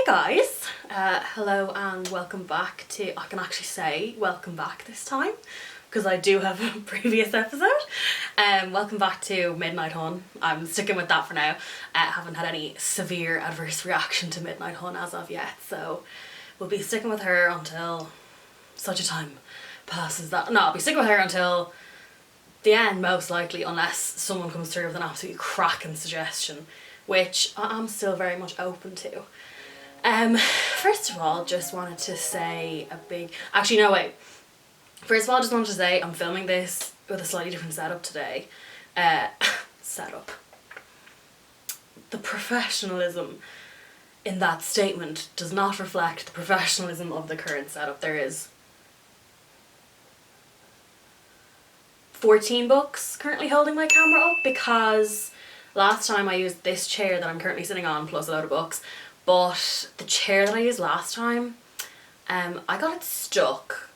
Hey guys, hello and welcome back to, I can actually say welcome back this time because I do have a previous episode. Welcome back to Midnight Hun. I'm sticking with that for now. I haven't had any severe adverse reaction to Midnight Hun as of yet, so we'll be sticking with her until such a time passes that. No, I'll be sticking with her until the end most likely, unless someone comes through with an absolutely cracking suggestion, which I'm still very much open to. First of all, just wanted to say a big, actually no wait, first of all just wanted to say I'm filming this with a slightly different setup today. Setup. The professionalism in that statement does not reflect the professionalism of the current setup. There is 14 books currently holding my camera up because last time I used this chair that I'm currently sitting on plus a load of books, but the chair that I used last time, I got it stuck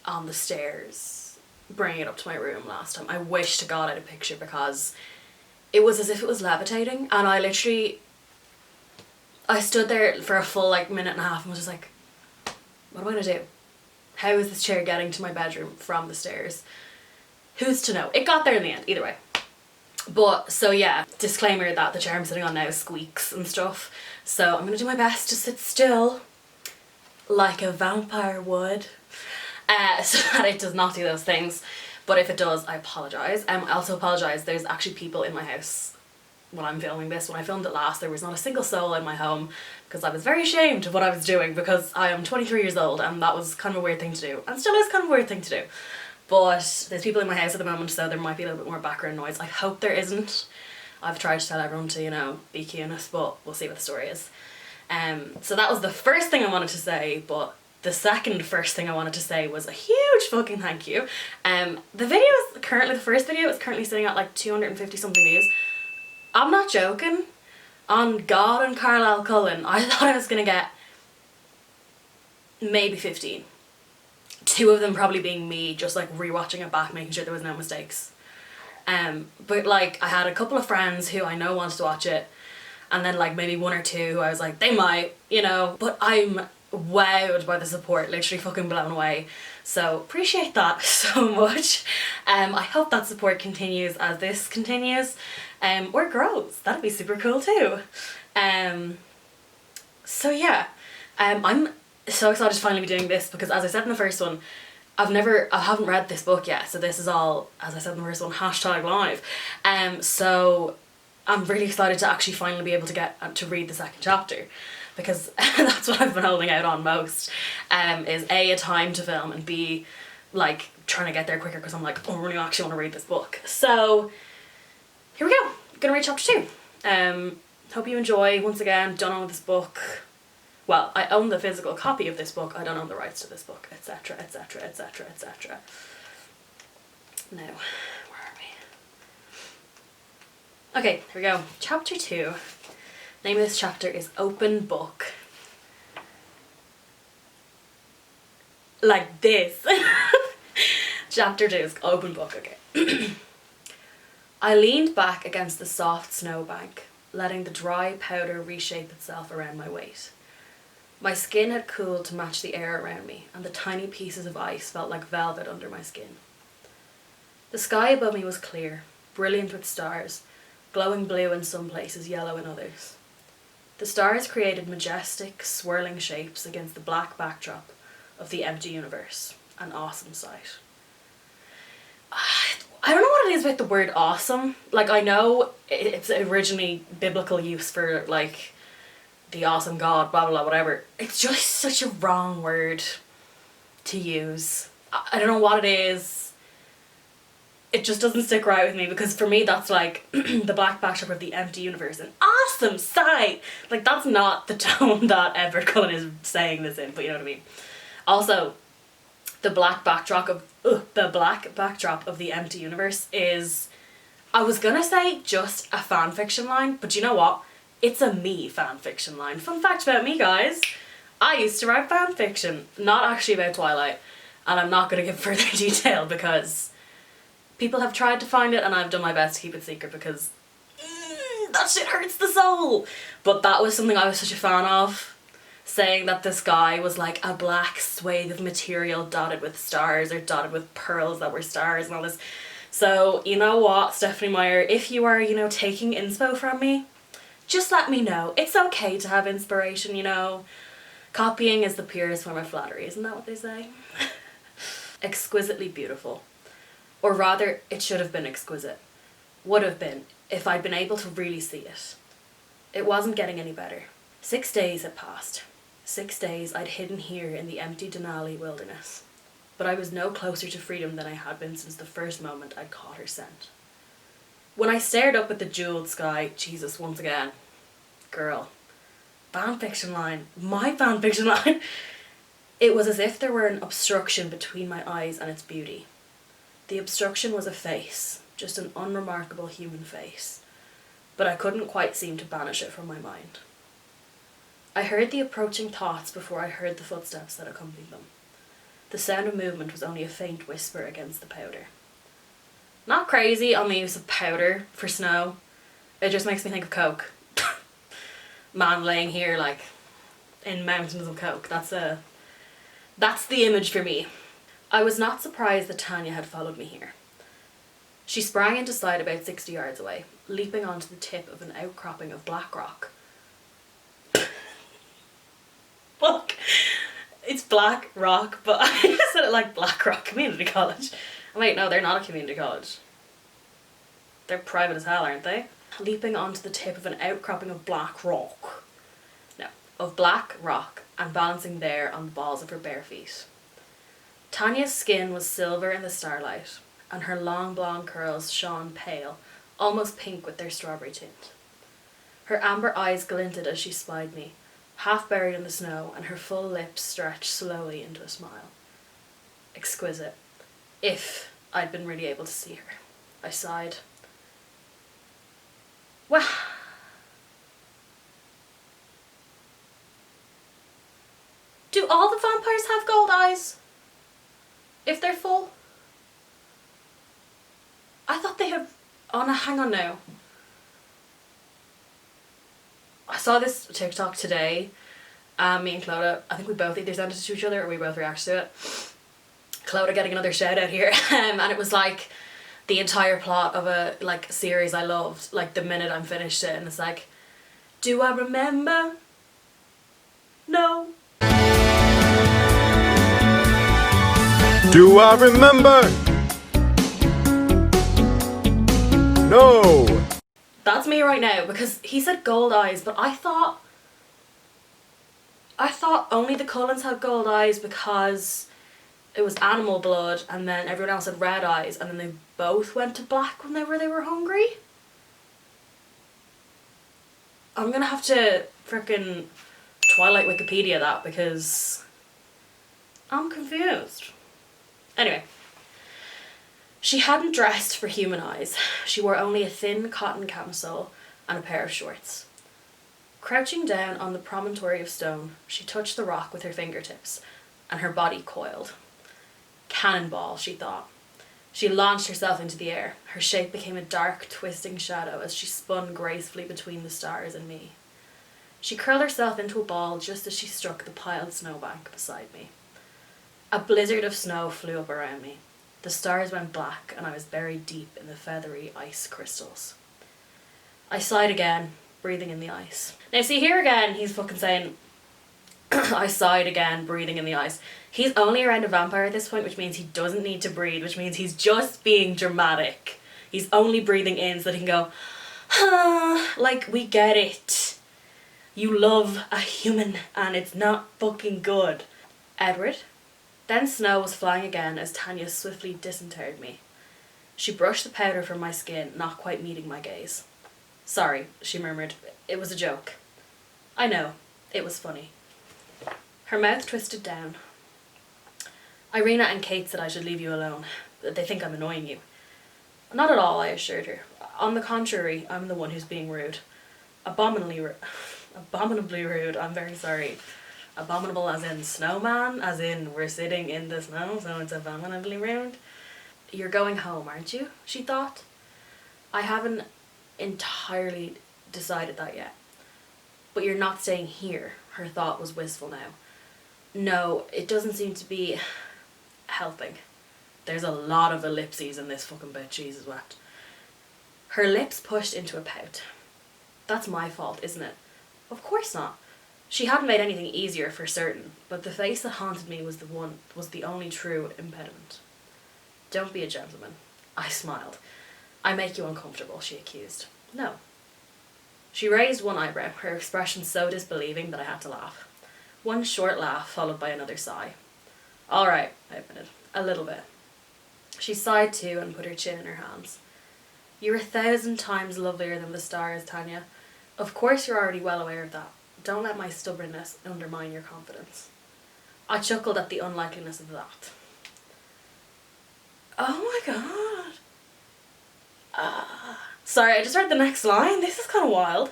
on the stairs bringing it up to my room last time. I wish to God I had a picture because it was as if it was levitating, and I stood there for a full minute and a half and was just like, what am I gonna do? How is this chair getting to my bedroom from the stairs? Who's to know? It got there in the end, either way. But, so yeah, disclaimer that the chair I'm sitting on now squeaks and stuff. So I'm gonna do my best to sit still like a vampire would, so that it does not do those things. But if it does, I apologise. I also apologise, there's actually people in my house when I'm filming this. When I filmed it last, there was not a single soul in my home because I was very ashamed of what I was doing because I am 23 years old and that was kind of a weird thing to do, and still is kind of a weird thing to do. But there's people in my house at the moment, so there might be a little bit more background noise. I hope there isn't. I've tried to tell everyone to, you know, be curious, but we'll see what the story is. So that was the first thing I wanted to say, but the second first thing I wanted to say was a huge fucking thank you. The first video is currently sitting at like 250 something views. I'm not joking. On God and Carlisle Cullen, I thought I was gonna get maybe 15. Two of them probably being me just like rewatching it back, making sure there was no mistakes. But like I had a couple of friends who I know wanted to watch it, and then like maybe one or two who I was like, they might, you know, but I'm wowed by the support, literally fucking blown away. So appreciate that so much. I hope that support continues as this continues, or grows. That'd be super cool too. So yeah, I'm so excited to finally be doing this because, as I said in the first one, I haven't read this book yet, so this is all, as I said in the first one, #live. So I'm really excited to actually finally be able to get to read the second chapter, because that's what I've been holding out on most, is A, a time to film, and B, like trying to get there quicker because I'm like, oh, I really actually want to read this book. So here we go, gonna read chapter 2. Hope you enjoy. Once again, don't own this book. Well, I own the physical copy of this book, I don't own the rights to this book, etc, etc, etc, etc. Now, where are we? Okay, here we go. Chapter 2. Name of this chapter is Open Book. Like this. Chapter 2 is Open Book, okay. I leaned back against the soft snowbank, letting the dry powder reshape itself around my waist. My skin had cooled to match the air around me, and the tiny pieces of ice felt like velvet under my skin. The sky above me was clear, brilliant with stars, glowing blue in some places, yellow in others. The stars created majestic, swirling shapes against the black backdrop of the empty universe. An awesome sight. I don't know what it is with the word awesome. Like, I know it's originally biblical use for, like, the awesome God, blah blah blah, whatever. It's just such a wrong word to use. I don't know what it is. It just doesn't stick right with me, because for me that's like the black backdrop of the empty universe, an awesome sight. Like, that's not the tone that Edward Cullen is saying this in, but you know what I mean. Also, the black backdrop of the empty universe is, I was gonna say just a fan fiction line, but you know what? It's a me fanfiction line. Fun fact about me, guys. I used to write fanfiction. Not actually about Twilight. And I'm not going to give further detail because people have tried to find it and I've done my best to keep it secret because that shit hurts the soul. But that was something I was such a fan of. saying that the sky was like a black swathe of material dotted with stars or dotted with pearls that were stars and all this. So, you know what, Stephenie Meyer, if you are, you know, taking inspo from me, just let me know. It's okay to have inspiration, you know. Copying is the purest form of flattery, isn't that what they say? Exquisitely beautiful. Or rather, it should have been exquisite. Would have been, if I'd been able to really see it. It wasn't getting any better. 6 days had passed. 6 days I'd hidden here in the empty Denali wilderness. But I was no closer to freedom than I had been since the first moment I'd caught her scent. When I stared up at the jeweled sky, Jesus, once again, girl, fanfiction line, my fanfiction line, it was as if there were an obstruction between my eyes and its beauty. The obstruction was a face, just an unremarkable human face, but I couldn't quite seem to banish it from my mind. I heard the approaching thoughts before I heard the footsteps that accompanied them. The sound of movement was only a faint whisper against the powder. Not crazy on the use of powder for snow. It just makes me think of coke. Man laying here like in mountains of coke. That's the image for me. I was not surprised that Tanya had followed me here. She sprang into sight about 60 yards away, leaping onto the tip of an outcropping of black rock. Fuck. It's Black Rock, but I said it like Black Rock Community College. Wait, no, they're not a community college. They're private as hell, aren't they? Leaping onto the tip of an outcropping of black rock. No, of black rock, and balancing there on the balls of her bare feet. Tanya's skin was silver in the starlight, and her long blonde curls shone pale, almost pink with their strawberry tint. Her amber eyes glinted as she spied me, half buried in the snow, and her full lips stretched slowly into a smile. Exquisite. If I'd been really able to see her. I sighed. Well, do all the vampires have gold eyes? If they're full? I thought they have... Oh no, hang on now. I saw this TikTok today. Me and Clodagh, I think we both either sent it to each other or we both reacted to it. Clodagh getting another shout out here. And it was like the entire plot of a like series I loved, like the minute I'm finished it, and it's like, do I remember? No. Do I remember? No. That's me right now, because he said gold eyes, but I thought only the Cullens had gold eyes because it was animal blood, and then everyone else had red eyes, and then they both went to black whenever they were hungry. I'm gonna have to frickin' Twilight Wikipedia that, because I'm confused. Anyway. She hadn't dressed for human eyes. She wore only a thin cotton camisole and a pair of shorts. Crouching down on the promontory of stone, she touched the rock with her fingertips, and her body coiled. Cannonball, she thought. She launched herself into the air. Her shape became a dark, twisting shadow as she spun gracefully between the stars and me. She curled herself into a ball just as she struck the piled snowbank beside me. A blizzard of snow flew up around me. The stars went black, and I was buried deep in the feathery ice crystals. I sighed again, breathing in the ice. Now see, here again, he's fucking saying, I sighed again, breathing in the ice. He's only around a vampire at this point, which means he doesn't need to breathe, which means he's just being dramatic. He's only breathing in so that he can go, like, we get it. You love a human, and it's not fucking good. Edward? Then snow was flying again as Tanya swiftly disinterred me. She brushed the powder from my skin, not quite meeting my gaze. Sorry, she murmured. It was a joke. I know. It was funny. Her mouth twisted down. Irina and Kate said I should leave you alone. They think I'm annoying you. Not at all, I assured her. On the contrary, I'm the one who's being rude. Abominably rude, I'm very sorry. Abominable as in snowman, as in we're sitting in the snow, so it's abominably rude. You're going home, aren't you? She thought. I haven't entirely decided that yet. But you're not staying here, Her thought was wistful now. No, it doesn't seem to be helping. There's a lot of ellipses in this fucking bit, Jesus wept. Her lips pushed into a pout. That's my fault, isn't it? Of course not. She hadn't made anything easier for certain, but the face that haunted me was the only true impediment. Don't be a gentleman. I smiled. I make you uncomfortable, she accused. No. She raised one eyebrow, her expression so disbelieving that I had to laugh. One short laugh followed by another sigh. All right, I admitted. A little bit. She sighed too and put her chin in her hands. You're 1,000 times lovelier than the stars, Tanya. Of course you're already well aware of that. Don't let my stubbornness undermine your confidence. I chuckled at the unlikeliness of that. Oh my god. Sorry, I just read the next line. This is kind of wild.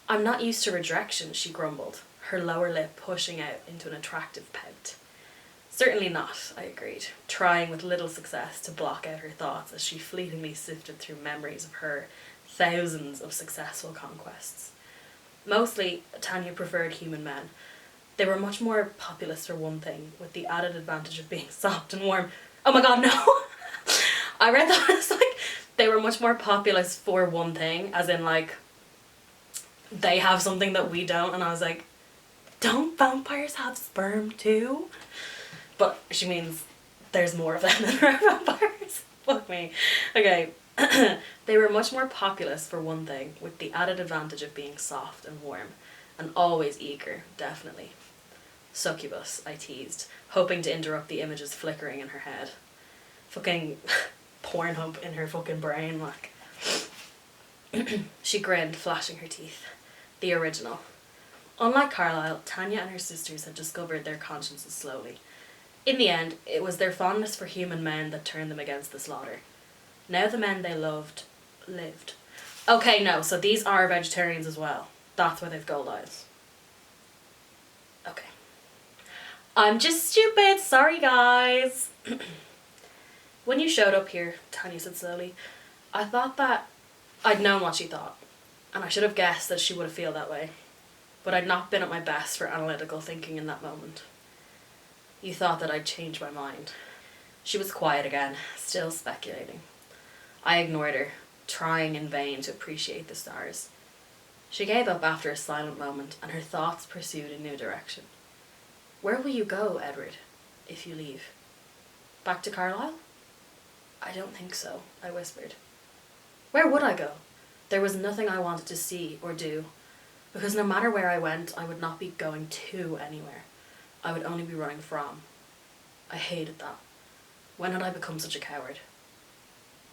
I'm not used to rejection, she grumbled, her lower lip pushing out into an attractive pout. Certainly not, I agreed, trying with little success to block out her thoughts as she fleetingly sifted through memories of her thousands of successful conquests. Mostly, Tanya preferred human men. They were much more populous for one thing, with the added advantage of being soft and warm. Oh my god, no! I read that as like, they were much more populous for one thing, as in like, they have something that we don't, and I was like, don't vampires have sperm too? But she means there's more of them than there are vampires. Fuck me. Okay. They were much more populous for one thing, with the added advantage of being soft and warm, and always eager, definitely. Succubus, I teased, hoping to interrupt the images flickering in her head. Fucking Pornhub in her fucking brain, like. She grinned, flashing her teeth. The original. Unlike Carlisle, Tanya and her sisters had discovered their consciences slowly. In the end, it was their fondness for human men that turned them against the slaughter. Now the men they loved, lived. Okay, no, so these are vegetarians as well. That's why they've gold eyes. Okay. I'm just stupid, sorry guys. When you showed up here, Tanya said slowly, I thought that I'd known what she thought, and I should have guessed that she would have felt that way. But I'd not been at my best for analytical thinking in that moment. You thought that I'd change my mind. She was quiet again, still speculating. I ignored her, trying in vain to appreciate the stars. She gave up after a silent moment, and her thoughts pursued a new direction. Where will you go, Edward, if you leave? Back to Carlisle? I don't think so, I whispered. Where would I go? There was nothing I wanted to see or do, because no matter where I went, I would not be going to anywhere. I would only be running from. I hated that. When had I become such a coward?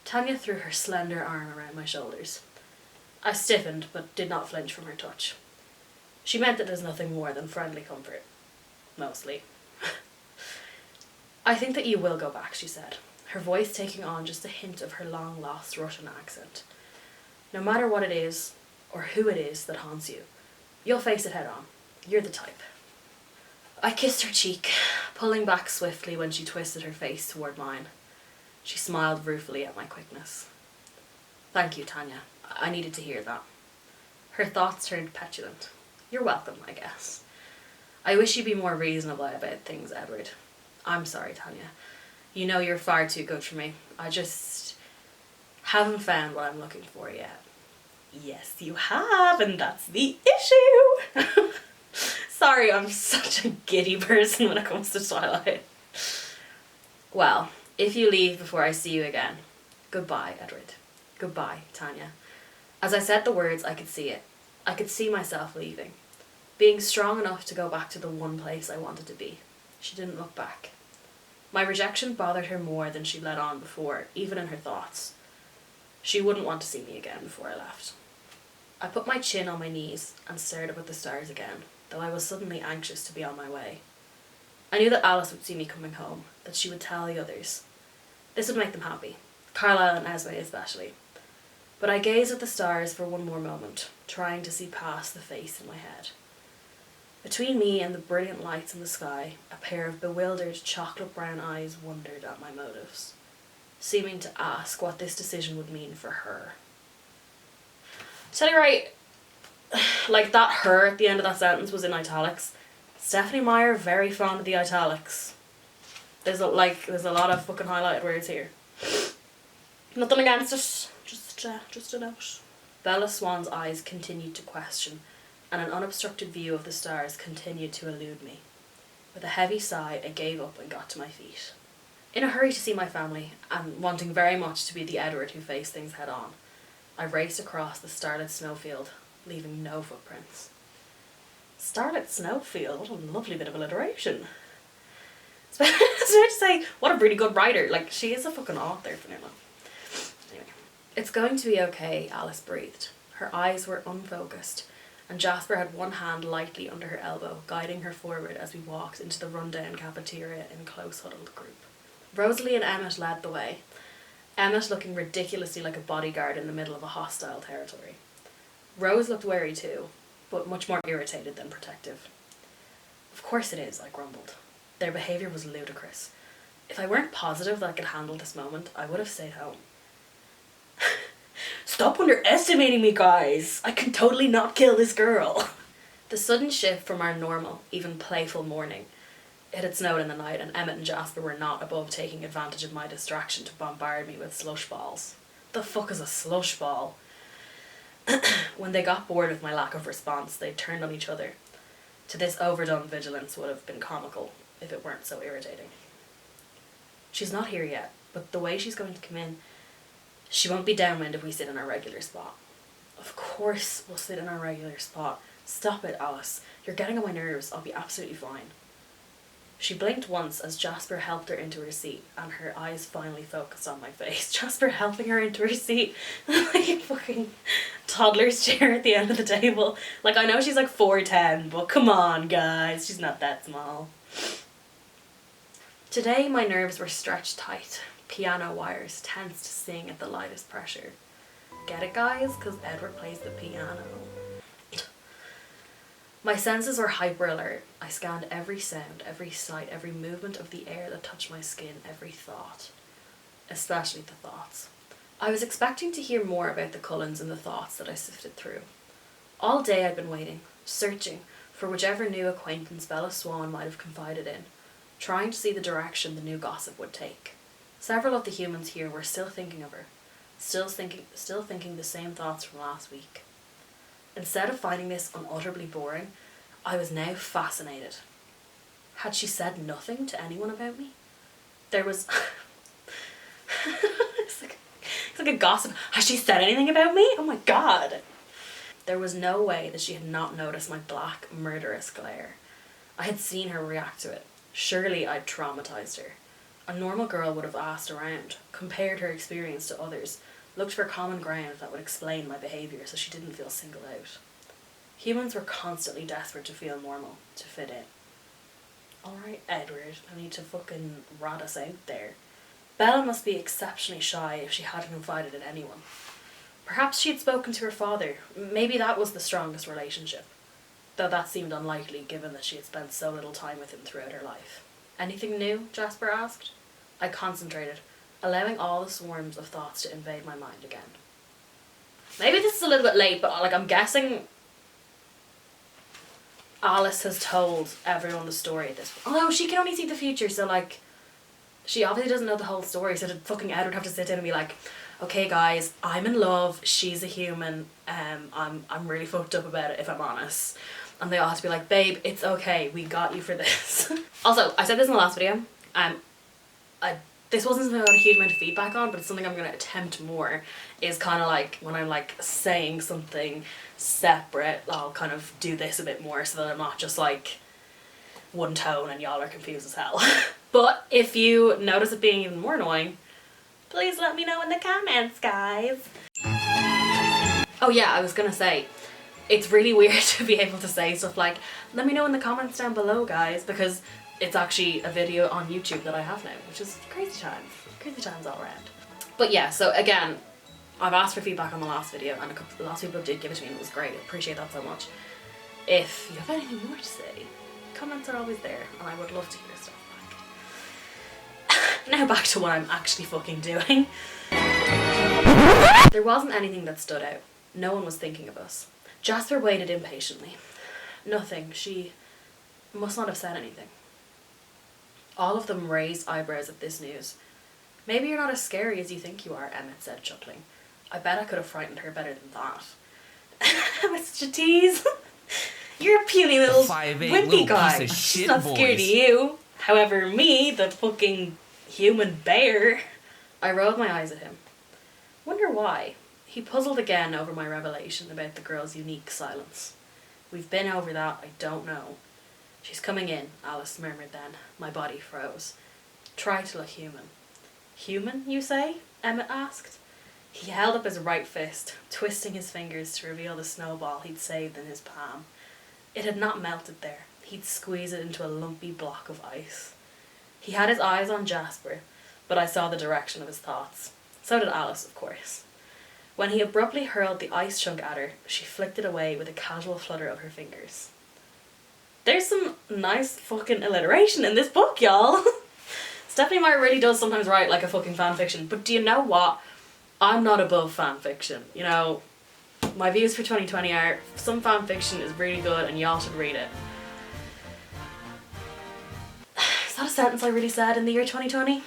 Tanya threw her slender arm around my shoulders. I stiffened, but did not flinch from her touch. She meant it as nothing more than friendly comfort. Mostly. I think that you will go back, she said, her voice taking on just a hint of her long-lost Russian accent. No matter what it is, or who it is that haunts you, you'll face it head on. You're the type. I kissed her cheek, pulling back swiftly when she twisted her face toward mine. She smiled ruefully at my quickness. Thank you, Tanya. I needed to hear that. Her thoughts turned petulant. You're welcome, I guess. I wish you'd be more reasonable about things, Edward. I'm sorry, Tanya. You know you're far too good for me. I just haven't found what I'm looking for yet. Yes, you have, and that's the issue. Sorry, I'm such a giddy person when it comes to Twilight. Well, if you leave before I see you again, goodbye, Edward. Goodbye, Tanya. As I said the words, I could see it. I could see myself leaving, being strong enough to go back to the one place I wanted to be. She didn't look back. My rejection bothered her more than she'd let on before, even in her thoughts. She wouldn't want to see me again before I left. I put my chin on my knees and stared up at the stars again, though I was suddenly anxious to be on my way. I knew that Alice would see me coming home, that she would tell the others. This would make them happy, Carlisle and Esme especially. But I gazed at the stars for one more moment, trying to see past the face in my head. Between me and the brilliant lights in the sky, a pair of bewildered chocolate-brown eyes wondered at my motives, seeming to ask what this decision would mean for her. Tell you right, like that her at the end of that sentence was in italics. Stephenie Meyer, very fond of the italics. There's a lot of fucking highlighted words here. Nothing against it, just a note. Bella Swan's eyes continued to question, and an unobstructed view of the stars continued to elude me. With a heavy sigh, I gave up and got to my feet. In a hurry to see my family, and wanting very much to be the Edward who faced things head on, I raced across the starlit snowfield, leaving no footprints. Starlit snowfield? What a lovely bit of alliteration. I was about to say, what a really good writer. Like, she is a fucking author, Vanilla. Anyway. It's going to be okay, Alice breathed. Her eyes were unfocused, and Jasper had one hand lightly under her elbow, guiding her forward as we walked into the rundown cafeteria in a close huddled group. Rosalie and Emmett led the way, Emmett looking ridiculously like a bodyguard in the middle of a hostile territory. Rose looked wary too, but much more irritated than protective. Of course it is, I grumbled. Their behaviour was ludicrous. If I weren't positive that I could handle this moment, I would have stayed home. Stop underestimating me, guys! I can totally not kill this girl! The sudden shift from our normal, even playful morning. It had snowed in the night, and Emmett and Jasper were not above taking advantage of my distraction to bombard me with slush balls. The fuck is a slush ball? When they got bored of my lack of response, they turned on each other. To this overdone vigilance would have been comical if it weren't so irritating. She's not here yet, but the way she's going to come in, she won't be downwind if we sit in our regular spot. Of course we'll sit in our regular spot. Stop it, Alice. You're getting on my nerves. I'll be absolutely fine. She blinked once as Jasper helped her into her seat, and her eyes finally focused on my face. Jasper helping her into her seat like a fucking toddler's chair at the end of the table. Like, I know she's like 4'10", but come on, guys, she's not that small. Today my nerves were stretched tight, piano wires tense to sing at the lightest pressure. Get it, guys? Because Edward plays the piano. My senses were hyper alert. I scanned every sound, every sight, every movement of the air that touched my skin, every thought. Especially the thoughts. I was expecting to hear more about the Cullens and the thoughts that I sifted through. All day I'd been waiting, searching for whichever new acquaintance Bella Swan might have confided in, trying to see the direction the new gossip would take. Several of the humans here were still thinking of her, still thinking the same thoughts from last week. Instead of finding this unutterably boring, I was now fascinated. Had she said nothing to anyone about me? There was... it's like a gossip. Has she said anything about me? Oh my god! There was no way that she had not noticed my black, murderous glare. I had seen her react to it. Surely I'd traumatized her. A normal girl would have asked around, compared her experience to others, looked for common ground that would explain my behaviour so she didn't feel singled out. Humans were constantly desperate to feel normal, to fit in. Alright, Edward, I need to fucking rat us out there. Bella must be exceptionally shy if she hadn't confided in anyone. Perhaps she had spoken to her father. Maybe that was the strongest relationship. Though that seemed unlikely given that she had spent so little time with him throughout her life. Anything new? Jasper asked. I concentrated, allowing all the swarms of thoughts to invade my mind again. Maybe this is a little bit late, but like I'm guessing Alice has told everyone the story at this point. Although she can only see the future, so like she obviously doesn't know the whole story, so did fucking Edward have to sit down and be like, okay guys, I'm in love, she's a human, I'm really fucked up about it if I'm honest. And they all have to be like, babe, it's okay, we got you for this. Also, I said this in the last video, this wasn't something I got a huge amount of feedback on, but it's something I'm going to attempt more, is kind of like when I'm like saying something separate, I'll kind of do this a bit more so that I'm not just like one tone and y'all are confused as hell. But if you notice it being even more annoying, please let me know in the comments, guys. Oh yeah, I was going to say, it's really weird to be able to say stuff like, let me know in the comments down below, guys, because it's actually a video on YouTube that I have now, which is crazy times all around. But yeah, so again, I've asked for feedback on the last video, and a lot of people did give it to me, and it was great. I appreciate that so much. If you have anything more to say, comments are always there, and I would love to hear stuff back. Now back to what I'm actually fucking doing. There wasn't anything that stood out. No one was thinking of us. Jasper waited impatiently. Nothing. She must not have said anything. All of them raised eyebrows at this news. Maybe you're not as scary as you think you are, Emmett said, chuckling. I bet I could have frightened her better than that. Emmett's such a tease. You're a puny little wimpy guy. She's not scared of you. However, me, the fucking human bear. I rolled my eyes at him. Wonder why. He puzzled again over my revelation about the girl's unique silence. We've been over that, I don't know. She's coming in, Alice murmured then. My body froze. Try to look human. Human, you say? Emmett asked. He held up his right fist, twisting his fingers to reveal the snowball he'd saved in his palm. It had not melted there. He'd squeezed it into a lumpy block of ice. He had his eyes on Jasper, but I saw the direction of his thoughts. So did Alice, of course. When he abruptly hurled the ice chunk at her, she flicked it away with a casual flutter of her fingers. There's some nice fucking alliteration in this book, y'all. Stephenie Meyer really does sometimes write like a fucking fanfiction, but do you know what? I'm not above fanfiction. You know, my views for 2020 are some fanfiction is really good and y'all should read it. Is that a sentence I really said in the year 2020?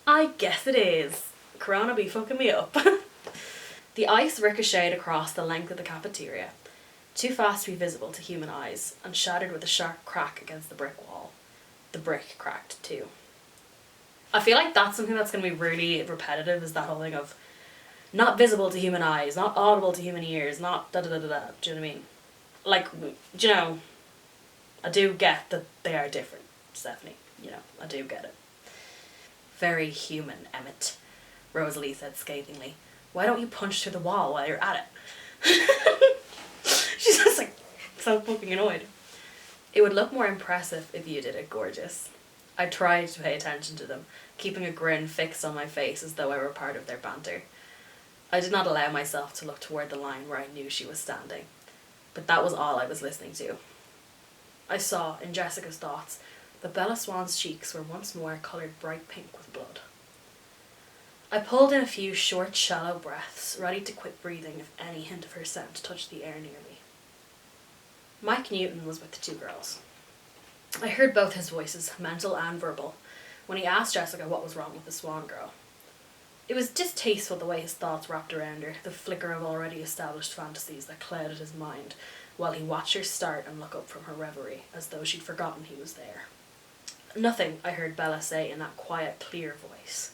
I guess it is. Corona be fucking me up. The ice ricocheted across the length of the cafeteria, too fast to be visible to human eyes, and shattered with a sharp crack against the brick wall. The brick cracked too. I feel like that's something that's going to be really repetitive, is that whole thing of not visible to human eyes, not audible to human ears, not da-da-da-da-da, do you know what I mean? Like, do you know, I do get that they are different, Stephenie, you know, I do get it. Very human, Emmett, Rosalie said scathingly. Why don't you punch through the wall while you're at it? She's just like, so fucking annoyed. It would look more impressive if you did it, gorgeous. I tried to pay attention to them, keeping a grin fixed on my face as though I were part of their banter. I did not allow myself to look toward the line where I knew she was standing, but that was all I was listening to. I saw, in Jessica's thoughts, that Bella Swan's cheeks were once more coloured bright pink with blood. I pulled in a few short, shallow breaths, ready to quit breathing if any hint of her scent touched the air near me. Mike Newton was with the two girls. I heard both his voices, mental and verbal, when he asked Jessica what was wrong with the Swan girl. It was distasteful the way his thoughts wrapped around her, the flicker of already established fantasies that clouded his mind, while he watched her start and look up from her reverie, as though she'd forgotten he was there. Nothing, I heard Bella say in that quiet, clear voice.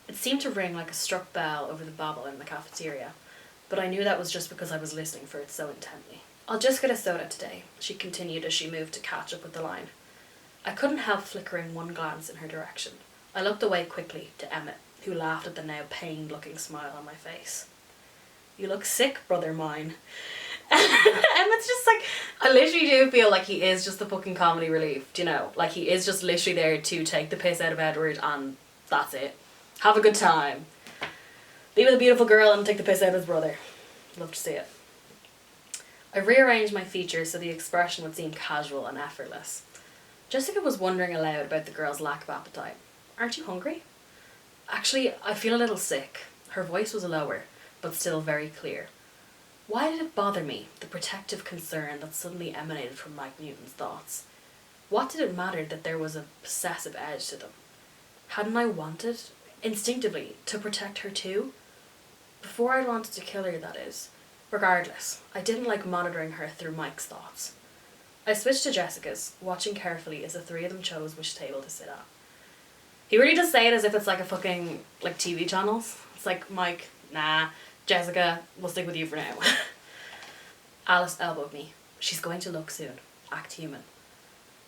It seemed to ring like a struck bell over the babble in the cafeteria, but I knew that was just because I was listening for it so intently. I'll just get a soda today, she continued as she moved to catch up with the line. I couldn't help flickering one glance in her direction. I looked away quickly to Emmett, who laughed at the now pained-looking smile on my face. You look sick, brother mine. Emmett's just like, I literally do feel like he is just the fucking comedy relief, do you know? Like, he is just literally there to take the piss out of Edward and that's it. Have a good time. Be with a beautiful girl and take the piss out of his brother. Love to see it. I rearranged my features so the expression would seem casual and effortless. Jessica was wondering aloud about the girl's lack of appetite. Aren't you hungry? Actually, I feel a little sick. Her voice was lower, but still very clear. Why did it bother me, the protective concern that suddenly emanated from Mike Newton's thoughts? What did it matter that there was a possessive edge to them? Hadn't I wanted, instinctively, to protect her too? Before I wanted to kill her, that is. Regardless, I didn't like monitoring her through Mike's thoughts. I switched to Jessica's, watching carefully as the three of them chose which table to sit at. He really does say it as if it's like a fucking, like, TV channels. It's like, Mike, nah, Jessica, we'll stick with you for now. Alice elbowed me. She's going to look soon. Act human.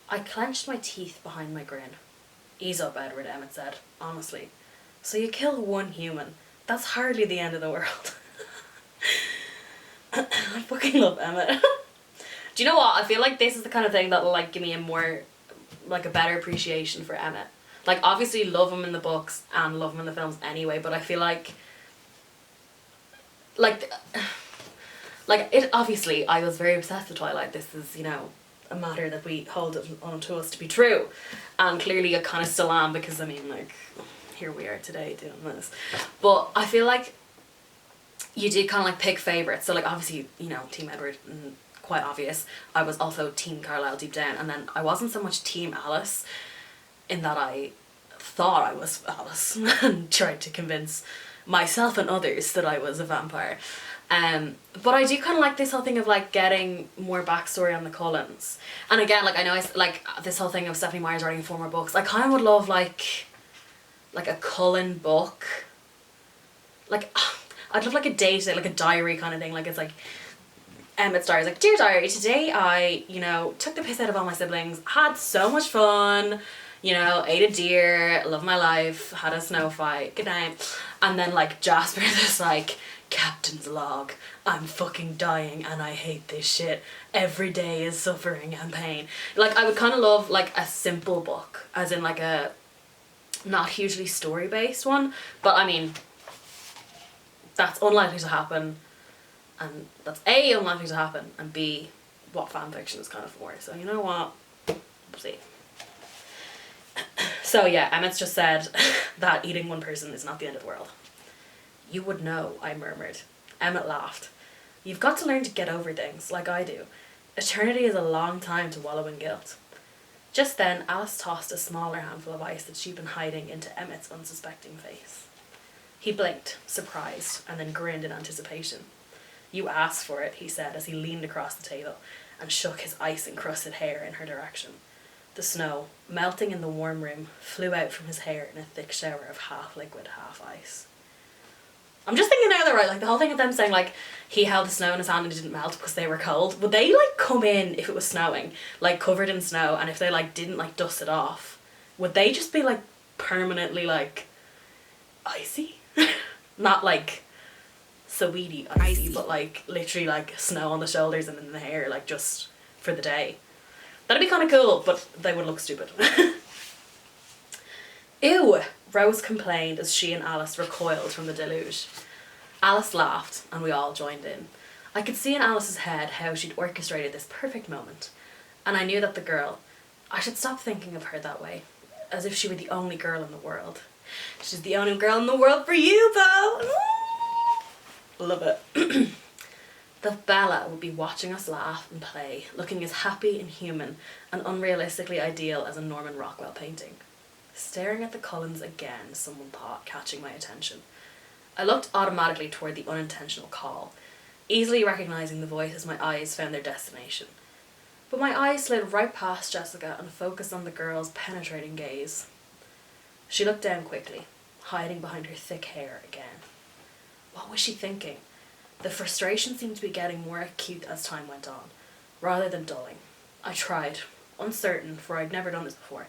I clenched my teeth behind my grin. Ease up, Edward, Emmett said, honestly. So you kill one human. That's hardly the end of the world. I fucking love Emmett. Do you know what? I feel like this is the kind of thing that'll like give me a more, like a better appreciation for Emmett. Like obviously love him in the books and love him in the films anyway, but I feel like it obviously I was very obsessed with Twilight. This is, you know, a matter that we hold it onto us to be true. And clearly I kind of still am because I mean like here we are today doing this. But I feel like you did kind of like pick favourites. So like obviously, you know, Team Edward, quite obvious. I was also Team Carlisle deep down, and then I wasn't so much Team Alice in that I thought I was Alice and tried to convince myself and others that I was a vampire. But I do kind of like this whole thing of like getting more backstory on the Cullens. And again, like I know like this whole thing of Stephenie Meyer's writing 4 more books. I kind of would love like a Cullen book. Like I'd love like a day-to-day, like a diary kind of thing. Like it's like Emmett's diary is like, dear diary, today I, you know, took the piss out of all my siblings, had so much fun, you know, ate a deer, love my life, had a snow fight, good night. And then like Jasper this like, captain's log, I'm fucking dying and I hate this shit. Every day is suffering and pain. Like I would kind of love like a simple book, as in like a not hugely story based one, but I mean, that's unlikely to happen. And that's A, unlikely to happen, and B, what fan fiction is kind of for. So you know what? We'll see. So yeah, Emmett's just said that eating one person is not the end of the world. You would know, I murmured. Emmett laughed. You've got to learn to get over things, like I do. Eternity is a long time to wallow in guilt. Just then, Alice tossed a smaller handful of ice that she'd been hiding into Emmett's unsuspecting face. He blinked, surprised, and then grinned in anticipation. You asked for it, he said as he leaned across the table and shook his ice-encrusted hair in her direction. The snow, melting in the warm room, flew out from his hair in a thick shower of half-liquid, half-ice. I'm just thinking now, though, right, like the whole thing of them saying, like, he held the snow in his hand and it didn't melt because they were cold. Would they, like, come in if it was snowing, like, covered in snow, and if they, like, didn't, like, dust it off, would they just be, like, permanently, like, icy? Not, like, Saweetie icy, but like literally like snow on the shoulders and in the hair, like just for the day. That'd be kind of cool, but they would look stupid. Ew, Rose complained as she and Alice recoiled from the deluge. Alice laughed and we all joined in. I could see in Alice's head how she'd orchestrated this perfect moment, and I knew that the girl, I should stop thinking of her that way, as if she were the only girl in the world. She's the only girl in the world for you, Bo! Love it. That Bella would be watching us laugh and play, looking as happy and human and unrealistically ideal as a Norman Rockwell painting. Staring at the Cullens again, someone thought, catching my attention. I looked automatically toward the unintentional call, easily recognising the voice as my eyes found their destination. But my eyes slid right past Jessica and focused on the girl's penetrating gaze. She looked down quickly, hiding behind her thick hair again. What was she thinking? The frustration seemed to be getting more acute as time went on, rather than dulling. I tried, uncertain, for I'd never done this before,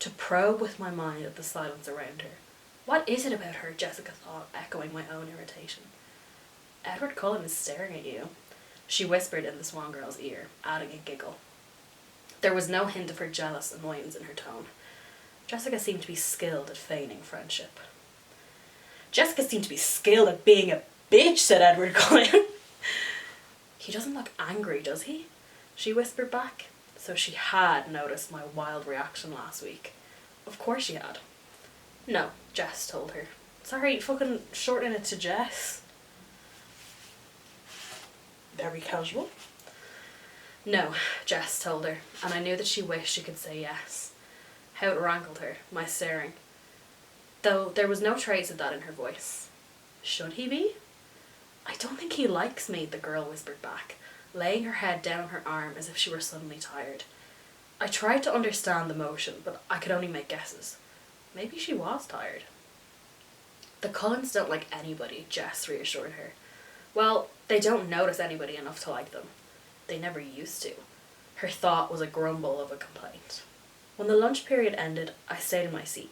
to probe with my mind at the silence around her. What is it about her, Jessica thought, echoing my own irritation. Edward Cullen is staring at you, she whispered in the Swan Girl's ear, adding a giggle. There was no hint of her jealous annoyance in her tone. Jessica seemed to be skilled at feigning friendship. Jessica seemed to be skilled at being a bitch, said Edward Cullen. He doesn't look angry, does he? She whispered back. So she had noticed my wild reaction last week. Of course she had. No, Jess told her. Sorry, fucking shorten it to Jess. Very casual. No, Jess told her, and I knew that she wished she could say yes. How it rankled her, my staring. Though there was no trace of that in her voice. Should he be? I don't think he likes me, the girl whispered back, laying her head down on her arm as if she were suddenly tired. I tried to understand the motion, but I could only make guesses. Maybe she was tired. The Cullens don't like anybody, Jess reassured her. Well, they don't notice anybody enough to like them. They never used to. Her thought was a grumble of a complaint. When the lunch period ended, I stayed in my seat.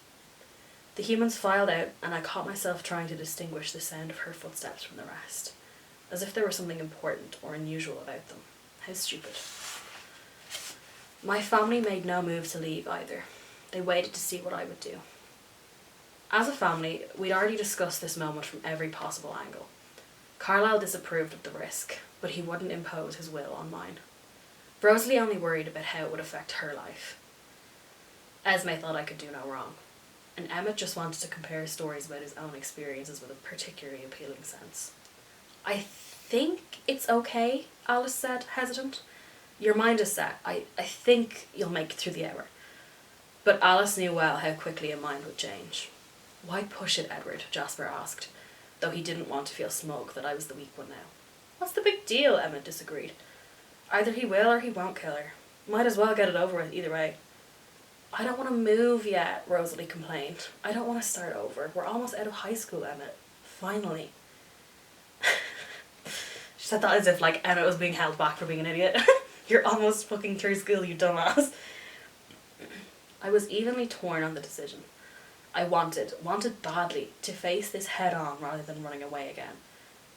The humans filed out, and I caught myself trying to distinguish the sound of her footsteps from the rest, as if there was something important or unusual about them. How stupid. My family made no move to leave either. They waited to see what I would do. As a family, we'd already discussed this moment from every possible angle. Carlisle disapproved of the risk, but he wouldn't impose his will on mine. Rosalie only worried about how it would affect her life. Esme thought I could do no wrong, and Emmett just wanted to compare stories about his own experiences with a particularly appealing sense. I think it's okay, Alice said, hesitant. Your mind is set. I think you'll make it through the hour. But Alice knew well how quickly a mind would change. Why push it, Edward? Jasper asked, though he didn't want to feel smug that I was the weak one now. What's the big deal? Emma disagreed. Either he will or he won't kill her. Might as well get it over with either way. I don't want to move yet, Rosalie complained. I don't want to start over. We're almost out of high school, Emmett. Finally. She said that as if like Emmett was being held back for being an idiot. You're almost fucking through school, you dumbass. I was evenly torn on the decision. I wanted badly to face this head on rather than running away again.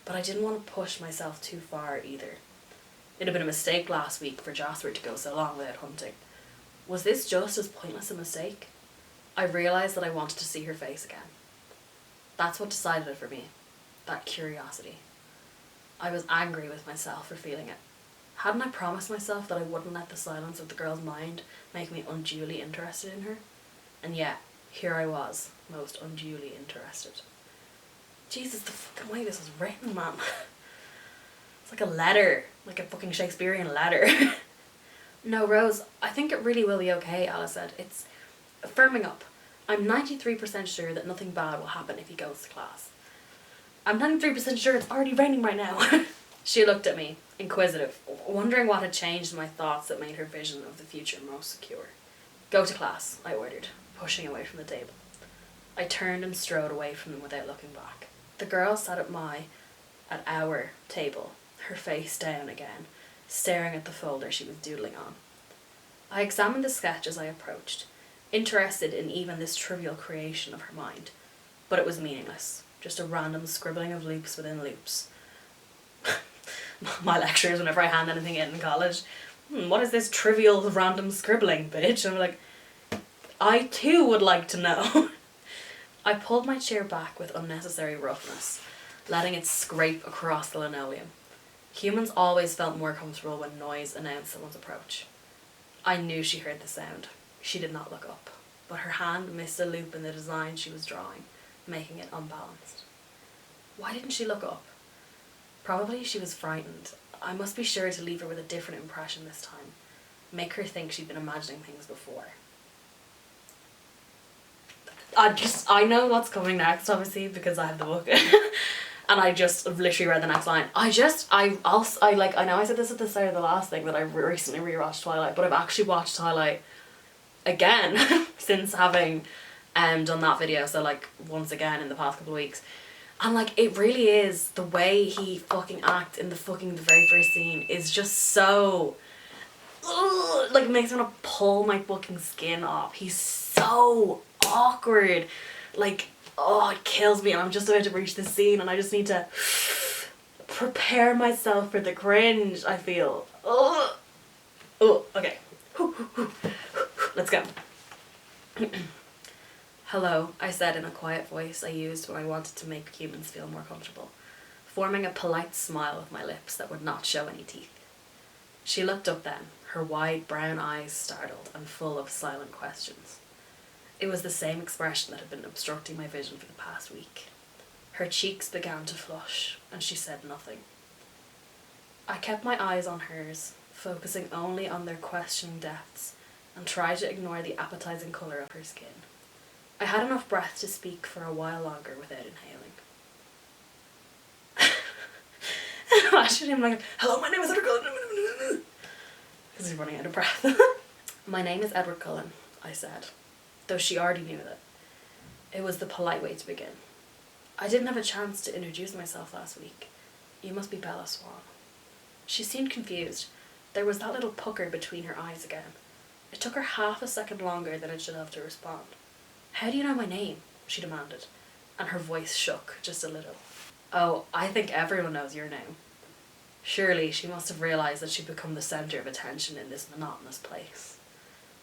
But I didn't want to push myself too far either. It had been a mistake last week for Jasper to go so long without hunting. Was this just as pointless a mistake? I realised that I wanted to see her face again. That's what decided it for me. That curiosity. I was angry with myself for feeling it. Hadn't I promised myself that I wouldn't let the silence of the girl's mind make me unduly interested in her? And yet, here I was, most unduly interested. Jesus, the fucking way this was written, man. It's like a letter. Like a fucking Shakespearean letter. No, Rose, I think it really will be okay, Alice said. It's firming up. I'm 93% sure that nothing bad will happen if he goes to class. I'm 93% sure it's already raining right now. She looked at me, inquisitive, wondering what had changed in my thoughts that made her vision of the future most secure. Go to class, I ordered, pushing away from the table. I turned and strode away from them without looking back. The girl sat at our table, her face down again, staring at the folder she was doodling on. I examined the sketch as I approached, interested in even this trivial creation of her mind, but it was meaningless, just a random scribbling of loops within loops. My lecturers, whenever I hand anything in college, what is this trivial random scribbling, bitch? And I'm like, I too would like to know. I pulled my chair back with unnecessary roughness, letting it scrape across the linoleum. Humans always felt more comfortable when noise announced someone's approach. I knew she heard the sound. She did not look up, but her hand missed a loop in the design she was drawing, making it unbalanced. Why didn't she look up? Probably she was frightened. I must be sure to leave her with a different impression this time. Make her think she'd been imagining things before. I know what's coming next, obviously, because I have the book. And I just literally read the next line. I know I said this at the start of the last thing that I recently rewatched Twilight, but I've actually watched Twilight again since having done that video, so like once again in the past couple of weeks. And like it really is, the way he fucking acts in the very first scene is just so like it makes me want to pull my fucking skin off. He's so awkward. Like, oh, it kills me, and I'm just about to reach this scene and I just need to prepare myself for the cringe, I feel. Oh, okay. Let's go. Hello, I said in a quiet voice I used when I wanted to make humans feel more comfortable, forming a polite smile with my lips that would not show any teeth. She looked up then, her wide brown eyes startled and full of silent questions. It was the same expression that had been obstructing my vision for the past week. Her cheeks began to flush, and she said nothing. I kept my eyes on hers, focusing only on their questioning depths, and tried to ignore the appetizing colour of her skin. I had enough breath to speak for a while longer without inhaling. Imagine him like, hello, my name is Edward Cullen. Because he's running out of breath. My name is Edward Cullen, I said, though she already knew that. It was the polite way to begin. I didn't have a chance to introduce myself last week. You must be Bella Swan. She seemed confused. There was that little pucker between her eyes again. It took her half a second longer than it should have to respond. How do you know my name? She demanded, and her voice shook just a little. Oh, I think everyone knows your name. Surely she must have realised that she'd become the centre of attention in this monotonous place.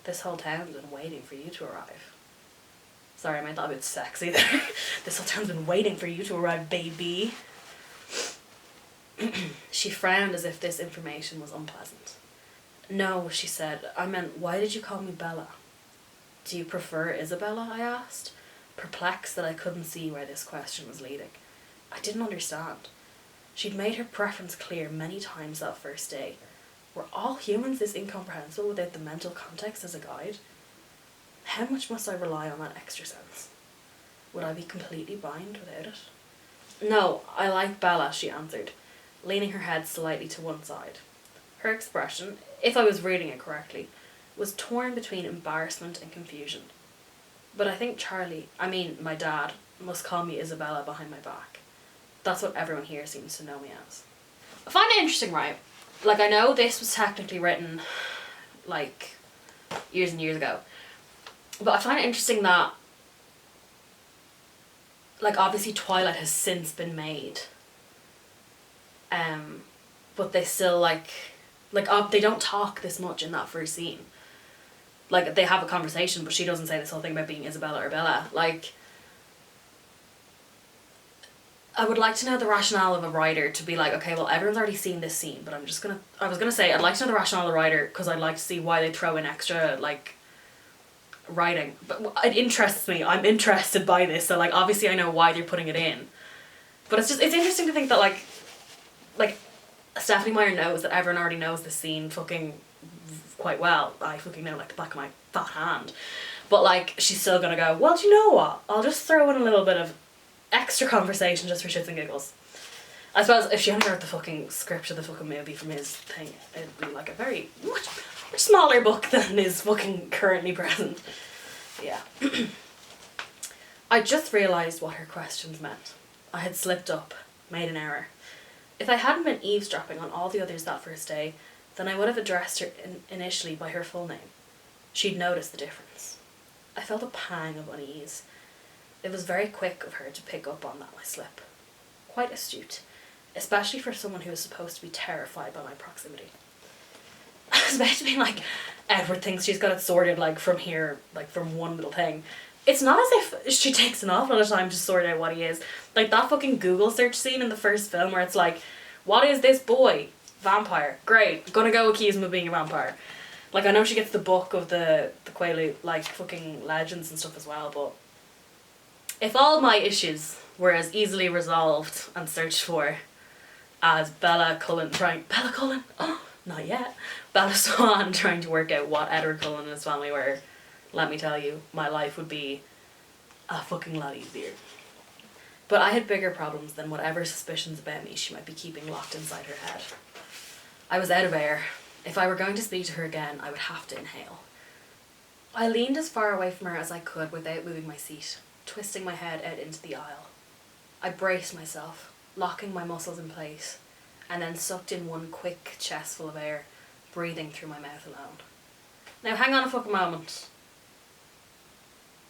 This whole town's been waiting for you to arrive. Sorry, I meant that a bit sexy there. This whole town's been waiting for you to arrive, baby. She frowned as if this information was unpleasant. No, she said. I meant, why did you call me Bella? Do you prefer Isabella? I asked, perplexed that I couldn't see where this question was leading. I didn't understand. She'd made her preference clear many times that first day. Were all humans this incomprehensible without the mental context as a guide? How much must I rely on that extra sense? Would I be completely blind without it? No, I like Bella, she answered, leaning her head slightly to one side. Her expression, if I was reading it correctly, was torn between embarrassment and confusion. But I think my dad, must call me Isabella behind my back. That's what everyone here seems to know me as. I find it interesting, right? Like, I know this was technically written, like, years and years ago. But I find it interesting that, like, obviously Twilight has since been made. But they still, they don't talk this much in that first scene. Like, they have a conversation, but she doesn't say this whole thing about being Isabella or Bella. Like, I would like to know the rationale of a writer to be like, okay, well, everyone's already seen this scene, but I was gonna say, I'd like to know the rationale of the writer, because I'd like to see why they throw in extra, like, writing. But it interests me. I'm interested by this, so, like, obviously I know why they're putting it in. But it's interesting to think that, like, Stephenie Meyer knows that everyone already knows this scene fucking quite well. I fucking know, like, the back of my fat hand. But, like, she's still gonna go, well, do you know what? I'll just throw in a little bit of extra conversation just for shits and giggles. I suppose if she hadn't read the fucking script of the fucking movie from his thing, it'd be like a very much smaller book than is fucking currently present. Yeah. I just realised what her questions meant. I had slipped up, made an error. If I hadn't been eavesdropping on all the others that first day, then I would have addressed her initially by her full name. She'd noticed the difference. I felt a pang of unease. It was very quick of her to pick up on that my slip. Quite astute, especially for someone who was supposed to be terrified by my proximity. I was about to be like, Edward thinks she's got it sorted, like, from here, like, from one little thing. It's not as if she takes an awful lot of time to sort out what he is. Like, that fucking Google search scene in the first film where it's like, what is this boy? Vampire. Great. Gonna go accuse him of being a vampire. Like, I know she gets the book of the Quaalude, like, fucking legends and stuff as well, but if all my issues were as easily resolved and searched for as Bella Cullen? Oh, not yet. Bella Swan trying to work out what Edward Cullen and his family were, let me tell you, my life would be a fucking lot easier. But I had bigger problems than whatever suspicions about me she might be keeping locked inside her head. I was out of air. If I were going to speak to her again, I would have to inhale. I leaned as far away from her as I could without moving my seat, twisting my head out into the aisle. I braced myself, locking my muscles in place, and then sucked in one quick chestful of air, breathing through my mouth alone. Now hang on a fucking moment.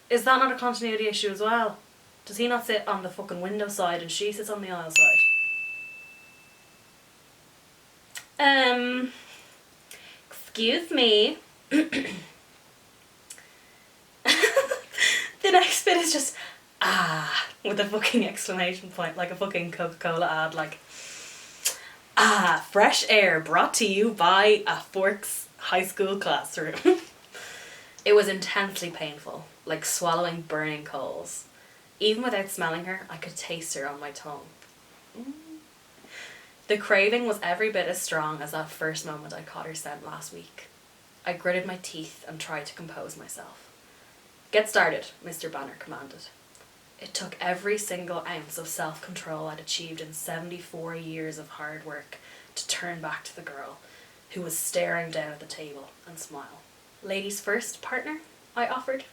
Is that not a continuity issue as well? Does he not sit on the fucking window side and she sits on the aisle side? Excuse me. The next bit is just, with a fucking exclamation point, like a fucking Coca-Cola ad, like, fresh air brought to you by a Forks high school classroom. It was intensely painful, like swallowing burning coals. Even without smelling her, I could taste her on my tongue. The craving was every bit as strong as that first moment I caught her scent last week. I gritted my teeth and tried to compose myself. Get started, Mr. Banner commanded. It took every single ounce of self-control I'd achieved in 74 years of hard work to turn back to the girl, who was staring down at the table, and smile. Ladies first, partner, I offered.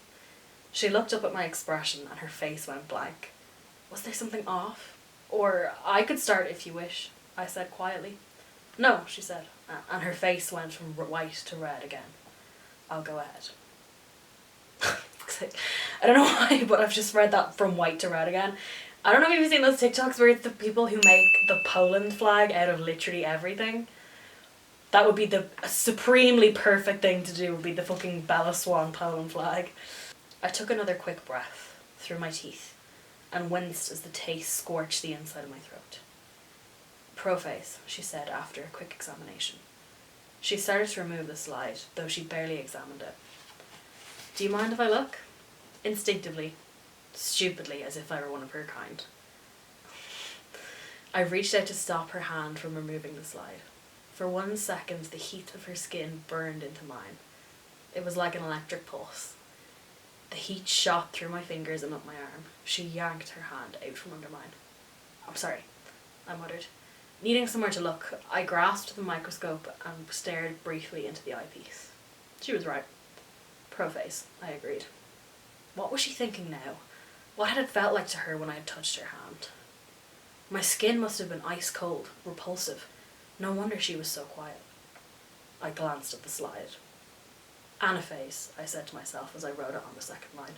She looked up at my expression and her face went blank. Was there something off? Or I could start if you wish, I said quietly. No, she said, and her face went from white to red again. I'll go ahead. I don't know why, but I've just read that from white to red again. I don't know if you've seen those TikToks where it's the people who make the Poland flag out of literally everything. That would be the supremely perfect thing to do, would be the fucking Bella Swan Poland flag. I took another quick breath through my teeth and winced as the taste scorched the inside of my throat. Prophase, she said after a quick examination. She started to remove the slide, though she barely examined it. Do you mind if I look? Instinctively, stupidly, as if I were one of her kind. I reached out to stop her hand from removing the slide. For 1 second, the heat of her skin burned into mine. It was like an electric pulse. The heat shot through my fingers and up my arm. She yanked her hand out from under mine. "I'm sorry," I muttered. Needing somewhere to look, I grasped the microscope and stared briefly into the eyepiece. She was right. Pro face, I agreed. What was she thinking now? What had it felt like to her when I had touched her hand? My skin must have been ice cold, repulsive. No wonder she was so quiet. I glanced at the slide. "Anaphase," I said to myself as I wrote it on the second line.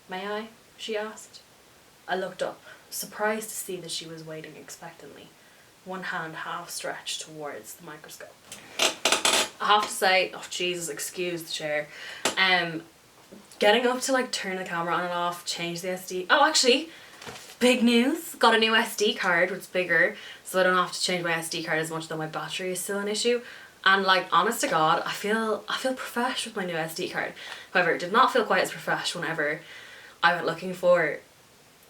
"May I?" she asked. I looked up, surprised to see that she was waiting expectantly, one hand half stretched towards the microscope. I have to say, oh Jesus, excuse the chair, getting up to like turn the camera on and off, change the SD. Oh, actually, big news, got a new SD card, which is bigger, so I don't have to change my SD card as much, though my battery is still an issue. And like, honest to God, I feel profesh with my new SD card. However, it did not feel quite as profesh whenever I went looking for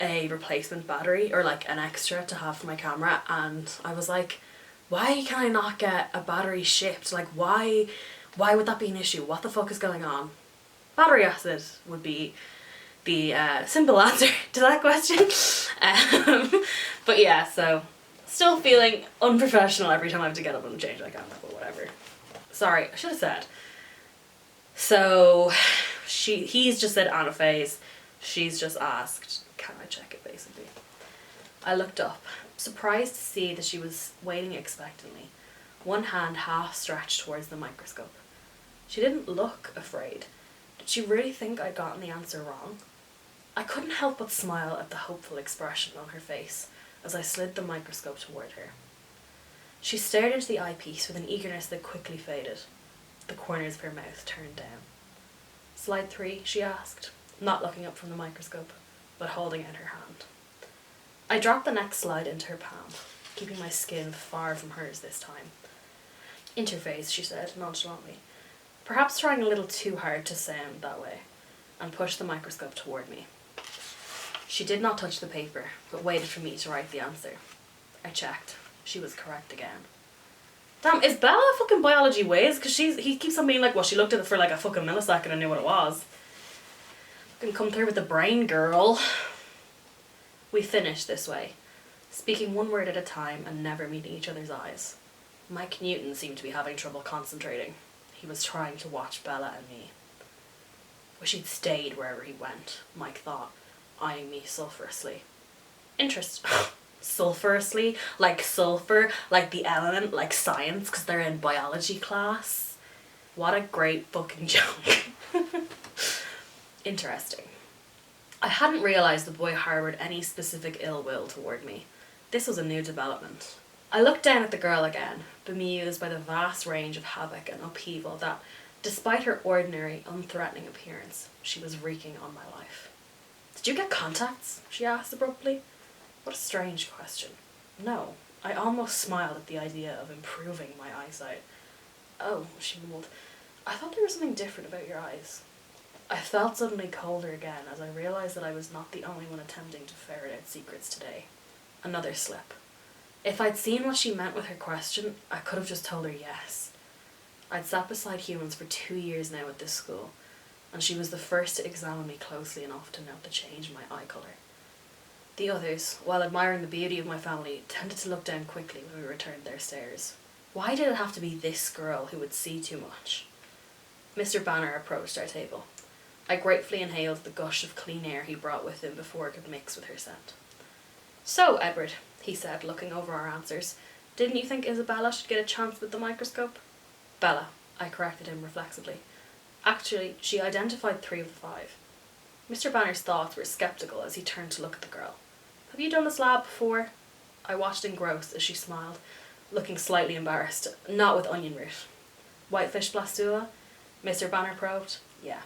a replacement battery or like an extra to have for my camera, and I was like, why can I not get a battery shipped? Like, why would that be an issue? What the fuck is going on? Battery acid would be the simple answer to that question. But yeah, so still feeling unprofessional every time I have to get up and change my camera, but whatever. Sorry, I should have said. So he's just said anaphase. She's just asked, can I check it, basically. I looked up, surprised to see that she was waiting expectantly, one hand half stretched towards the microscope. She didn't look afraid. Did she really think I'd gotten the answer wrong? I couldn't help but smile at the hopeful expression on her face as I slid the microscope toward her. She stared into the eyepiece with an eagerness that quickly faded. The corners of her mouth turned down. "Slide 3, she asked, not looking up from the microscope, but holding out her hand. I dropped the next slide into her palm, keeping my skin far from hers this time. "Interface," she said nonchalantly, perhaps trying a little too hard to sound that way, and pushed the microscope toward me. She did not touch the paper, but waited for me to write the answer. I checked. She was correct again. Damn, is Bella a fucking biology whiz? Because he keeps on being like, well, she looked at it for like a fucking millisecond and knew what it was. Fucking come through with the brain, girl. We finished this way, speaking one word at a time and never meeting each other's eyes. Mike Newton seemed to be having trouble concentrating. He was trying to watch Bella and me. Wish he'd stayed wherever he went, Mike thought, eyeing me sulphurously. Sulphurously? Like sulfur? Like the element? Like science? Because they're in biology class? What a great fucking joke. Interesting. I hadn't realised the boy harboured any specific ill will toward me. This was a new development. I looked down at the girl again, bemused by the vast range of havoc and upheaval that, despite her ordinary, unthreatening appearance, she was wreaking on my life. "Did you get contacts?" she asked abruptly. What a strange question. No, I almost smiled at the idea of improving my eyesight. "Oh," she mumbled, "I thought there was something different about your eyes." I felt suddenly colder again as I realised that I was not the only one attempting to ferret out secrets today. Another slip. If I'd seen what she meant with her question, I could have just told her yes. I'd sat beside humans for 2 years now at this school, and she was the first to examine me closely enough to note the change in my eye colour. The others, while admiring the beauty of my family, tended to look down quickly when we returned their stares. Why did it have to be this girl who would see too much? Mr. Banner approached our table. I gratefully inhaled the gush of clean air he brought with him before it could mix with her scent. "So, Edward," he said, looking over our answers, "didn't you think Isabella should get a chance with the microscope?" "Bella," I corrected him reflexively. Actually, she identified 3 of the 5. Mr. Banner's thoughts were sceptical as he turned to look at the girl. "Have you done this lab before?" I watched engrossed as she smiled, looking slightly embarrassed. "Not with onion root." "Whitefish blastula?" Mr. Banner probed. "Yeah."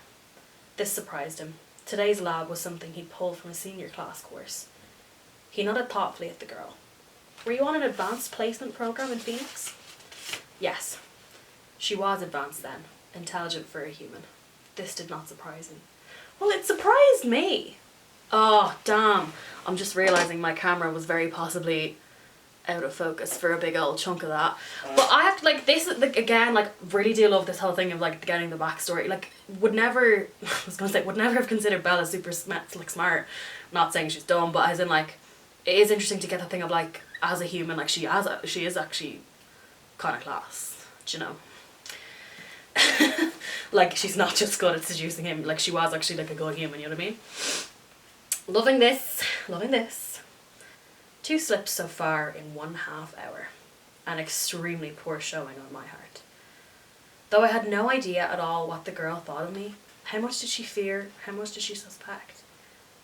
This surprised him. Today's lab was something he'd pulled from a senior class course. He nodded thoughtfully at the girl. "Were you on an advanced placement program in Phoenix?" "Yes." She was advanced then, intelligent for a human. This did not surprise me. Well, it surprised me. Oh, damn. I'm just realising my camera was very possibly out of focus for a big old chunk of that. But I have to, like, this is, like, again, like, really do love this whole thing of, like, getting the backstory. Like, would never, I was gonna say, would never have considered Bella super like, smart. I'm not saying she's dumb, but as in, like, it is interesting to get that thing of, like, as a human, like, she is actually kind of class, do you know? Like, she's not just good at seducing him, like, she was actually, like, a good human, you know what I mean? Loving this, loving this. 2 slips so far in 1/2 hour. An extremely poor showing on my part. Though I had no idea at all what the girl thought of me, how much did she fear, how much did she suspect?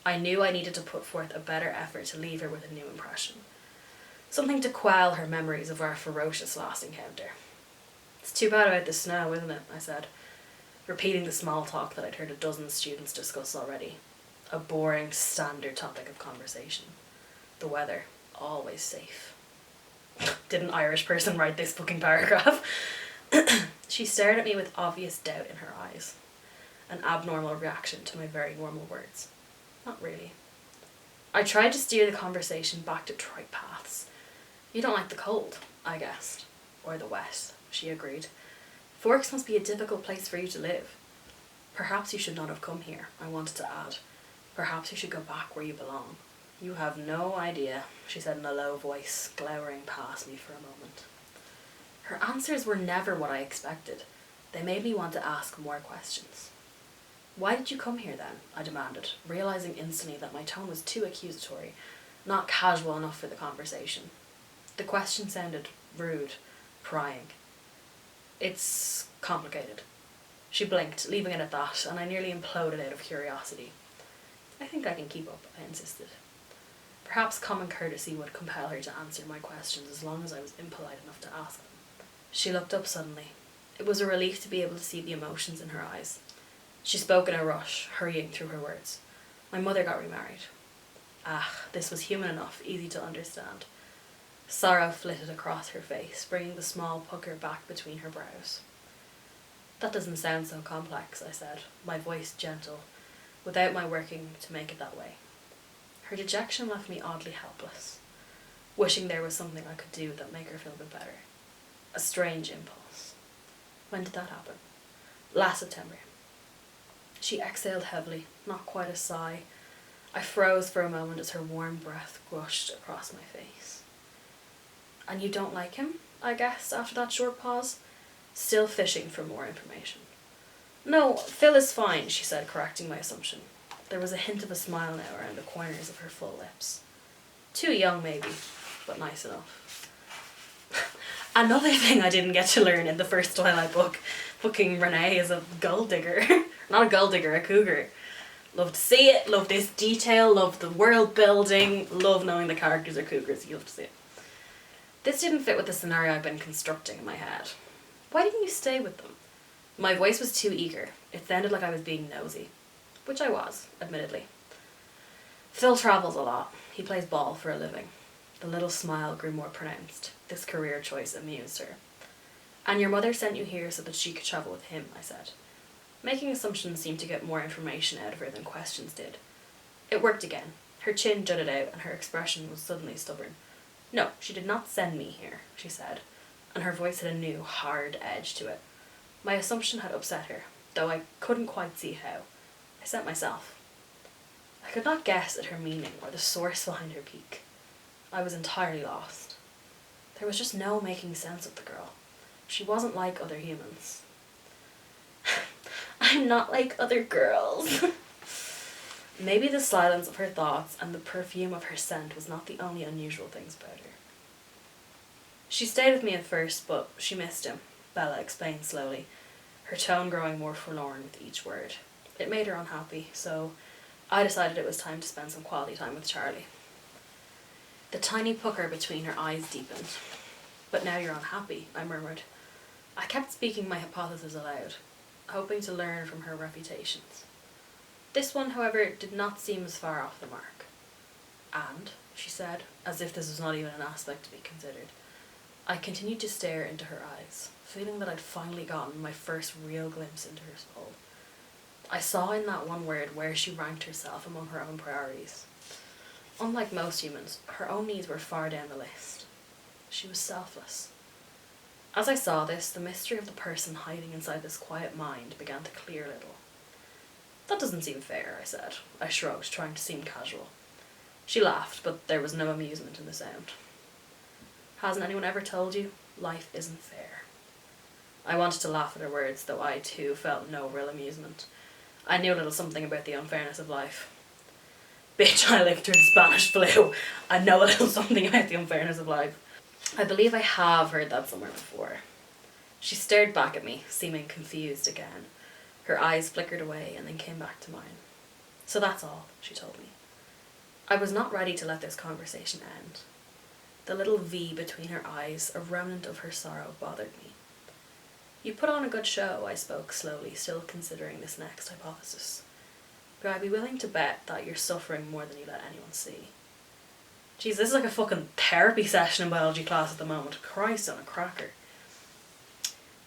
I knew I needed to put forth a better effort to leave her with a new impression. Something to quell her memories of our ferocious last encounter. It's too bad about the snow, isn't it? I said, repeating the small talk that I'd heard a dozen students discuss already. A boring, standard topic of conversation. The weather, always safe. Did an Irish person write this fucking paragraph? She stared at me with obvious doubt in her eyes. An abnormal reaction to my very normal words. Not really. I tried to steer the conversation back to trite paths. You don't like the cold, I guessed. Or the wet, she agreed. Forks must be a difficult place for you to live. Perhaps you should not have come here, I wanted to add. Perhaps you should go back where you belong. You have no idea, she said in a low voice, glowering past me for a moment. Her answers were never what I expected. They made me want to ask more questions. Why did you come here then? I demanded, realizing instantly that my tone was too accusatory, not casual enough for the conversation. The question sounded rude, prying. It's complicated. She blinked, leaving it at that, and I nearly imploded out of curiosity. I think I can keep up, I insisted. Perhaps common courtesy would compel her to answer my questions as long as I was impolite enough to ask them. She looked up suddenly. It was a relief to be able to see the emotions in her eyes. She spoke in a rush, hurrying through her words. My mother got remarried. Ah, this was human enough, easy to understand. Sorrow flitted across her face, bringing the small pucker back between her brows. That doesn't sound so complex, I said, my voice gentle, without my working to make it that way. Her dejection left me oddly helpless, wishing there was something I could do that make her feel a bit better. A strange impulse. When did that happen? Last September. She exhaled heavily, not quite a sigh. I froze for a moment as her warm breath gushed across my face. And you don't like him? I guessed after that short pause, still fishing for more information. No, Phil is fine, she said, correcting my assumption. There was a hint of a smile now around the corners of her full lips. Too young, maybe, but nice enough. Another thing I didn't get to learn in the first Twilight book, fucking Renee is a gold digger. Not a gold digger, a cougar. Love to see it, love this detail, love the world building, love knowing the characters are cougars, you love to see it. This didn't fit with the scenario I'd been constructing in my head. Why didn't you stay with them? My voice was too eager. It sounded like I was being nosy. Which I was, admittedly. Phil travels a lot. He plays ball for a living. The little smile grew more pronounced. This career choice amused her. And your mother sent you here so that she could travel with him, I said. Making assumptions seemed to get more information out of her than questions did. It worked again. Her chin jutted out and her expression was suddenly stubborn. No, she did not send me here, she said, and her voice had a new, hard edge to it. My assumption had upset her, though I couldn't quite see how. I sent myself. I could not guess at her meaning or the source behind her pique. I was entirely lost. There was just no making sense of the girl. She wasn't like other humans. I'm not like other girls. Maybe the silence of her thoughts and the perfume of her scent was not the only unusual things about her. She stayed with me at first, but she missed him, Bella explained slowly, her tone growing more forlorn with each word. It made her unhappy, so I decided it was time to spend some quality time with Charlie. The tiny pucker between her eyes deepened. But now you're unhappy, I murmured. I kept speaking my hypothesis aloud, hoping to learn from her refutations. This one, however, did not seem as far off the mark. And, she said, as if this was not even an aspect to be considered, I continued to stare into her eyes, feeling that I'd finally gotten my first real glimpse into her soul. I saw in that one word where she ranked herself among her own priorities. Unlike most humans, her own needs were far down the list. She was selfless. As I saw this, the mystery of the person hiding inside this quiet mind began to clear a little. That doesn't seem fair, I said. I shrugged, trying to seem casual. She laughed, but there was no amusement in the sound. Hasn't anyone ever told you? Life isn't fair. I wanted to laugh at her words, though I too felt no real amusement. I knew a little something about the unfairness of life. Bitch, I lived through the Spanish flu. I know a little something about the unfairness of life. I believe I have heard that somewhere before. She stared back at me, seeming confused again. Her eyes flickered away and then came back to mine. So that's all, she told me. I was not ready to let this conversation end. The little V between her eyes, a remnant of her sorrow, bothered me. You put on a good show, I spoke slowly, still considering this next hypothesis. But I'd be willing to bet that you're suffering more than you let anyone see. Jeez, this is like a fucking therapy session in biology class at the moment. Christ on a cracker.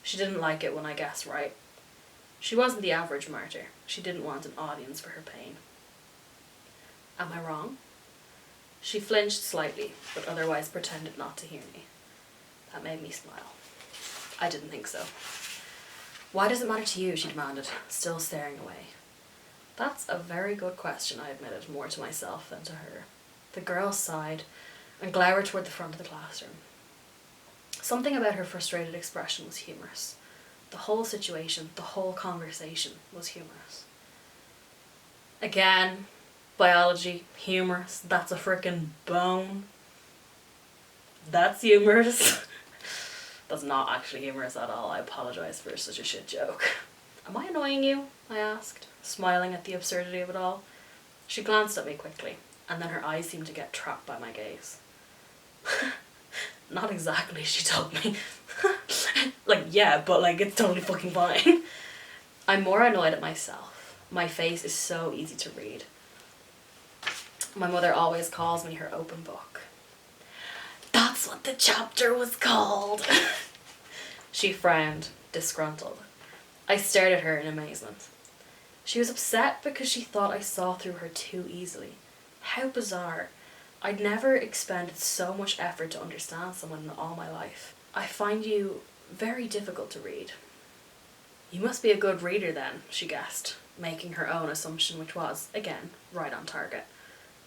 She didn't like it when I guessed right. She wasn't the average martyr. She didn't want an audience for her pain. Am I wrong? She flinched slightly, but otherwise pretended not to hear me. That made me smile. I didn't think so. Why does it matter to you? She demanded, still staring away. That's a very good question, I admitted, more to myself than to her. The girl sighed and glowered toward the front of the classroom. Something about her frustrated expression was humorous. The whole situation, the whole conversation was humorous. Again, biology, humorous, that's a frickin' bone. That's humorous. That's not actually humorous at all. I apologise for such a shit joke. Am I annoying you? I asked, smiling at the absurdity of it all. She glanced at me quickly, and then her eyes seemed to get trapped by my gaze. Not exactly, she told me. Like, yeah, but like, it's totally fucking fine. I'm more annoyed at myself. My face is so easy to read. My mother always calls me her open book. That's what the chapter was called. She frowned, disgruntled. I stared at her in amazement. She was upset because she thought I saw through her too easily. How bizarre. I'd never expended so much effort to understand someone in all my life. I find you very difficult to read. You must be a good reader then, she guessed, making her own assumption, which was, again, right on target.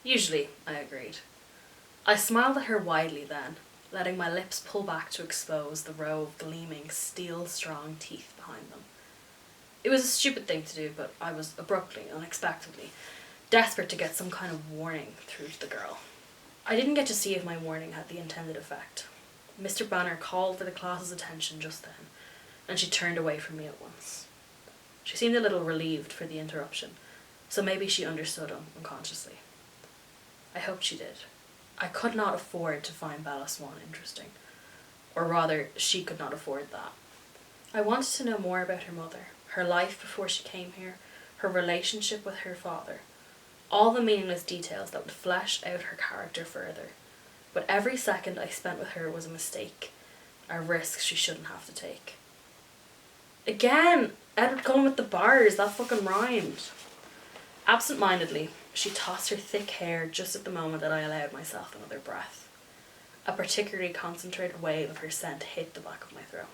Usually, I agreed. I smiled at her widely then, letting my lips pull back to expose the row of gleaming, steel-strong teeth behind them. It was a stupid thing to do, but I was abruptly, unexpectedly, desperate to get some kind of warning through to the girl. I didn't get to see if my warning had the intended effect. Mr. Banner called for the class's attention just then, and she turned away from me at once. She seemed a little relieved for the interruption, so maybe she understood unconsciously. I hoped she did. I could not afford to find Bella Swan interesting. Or rather, she could not afford that. I wanted to know more about her mother, her life before she came here, her relationship with her father, all the meaningless details that would flesh out her character further. But every second I spent with her was a mistake, a risk she shouldn't have to take. Again, Edward Cullen with the bars, that fucking rhymed. Absent-mindedly, she tossed her thick hair just at the moment that I allowed myself another breath. A particularly concentrated wave of her scent hit the back of my throat.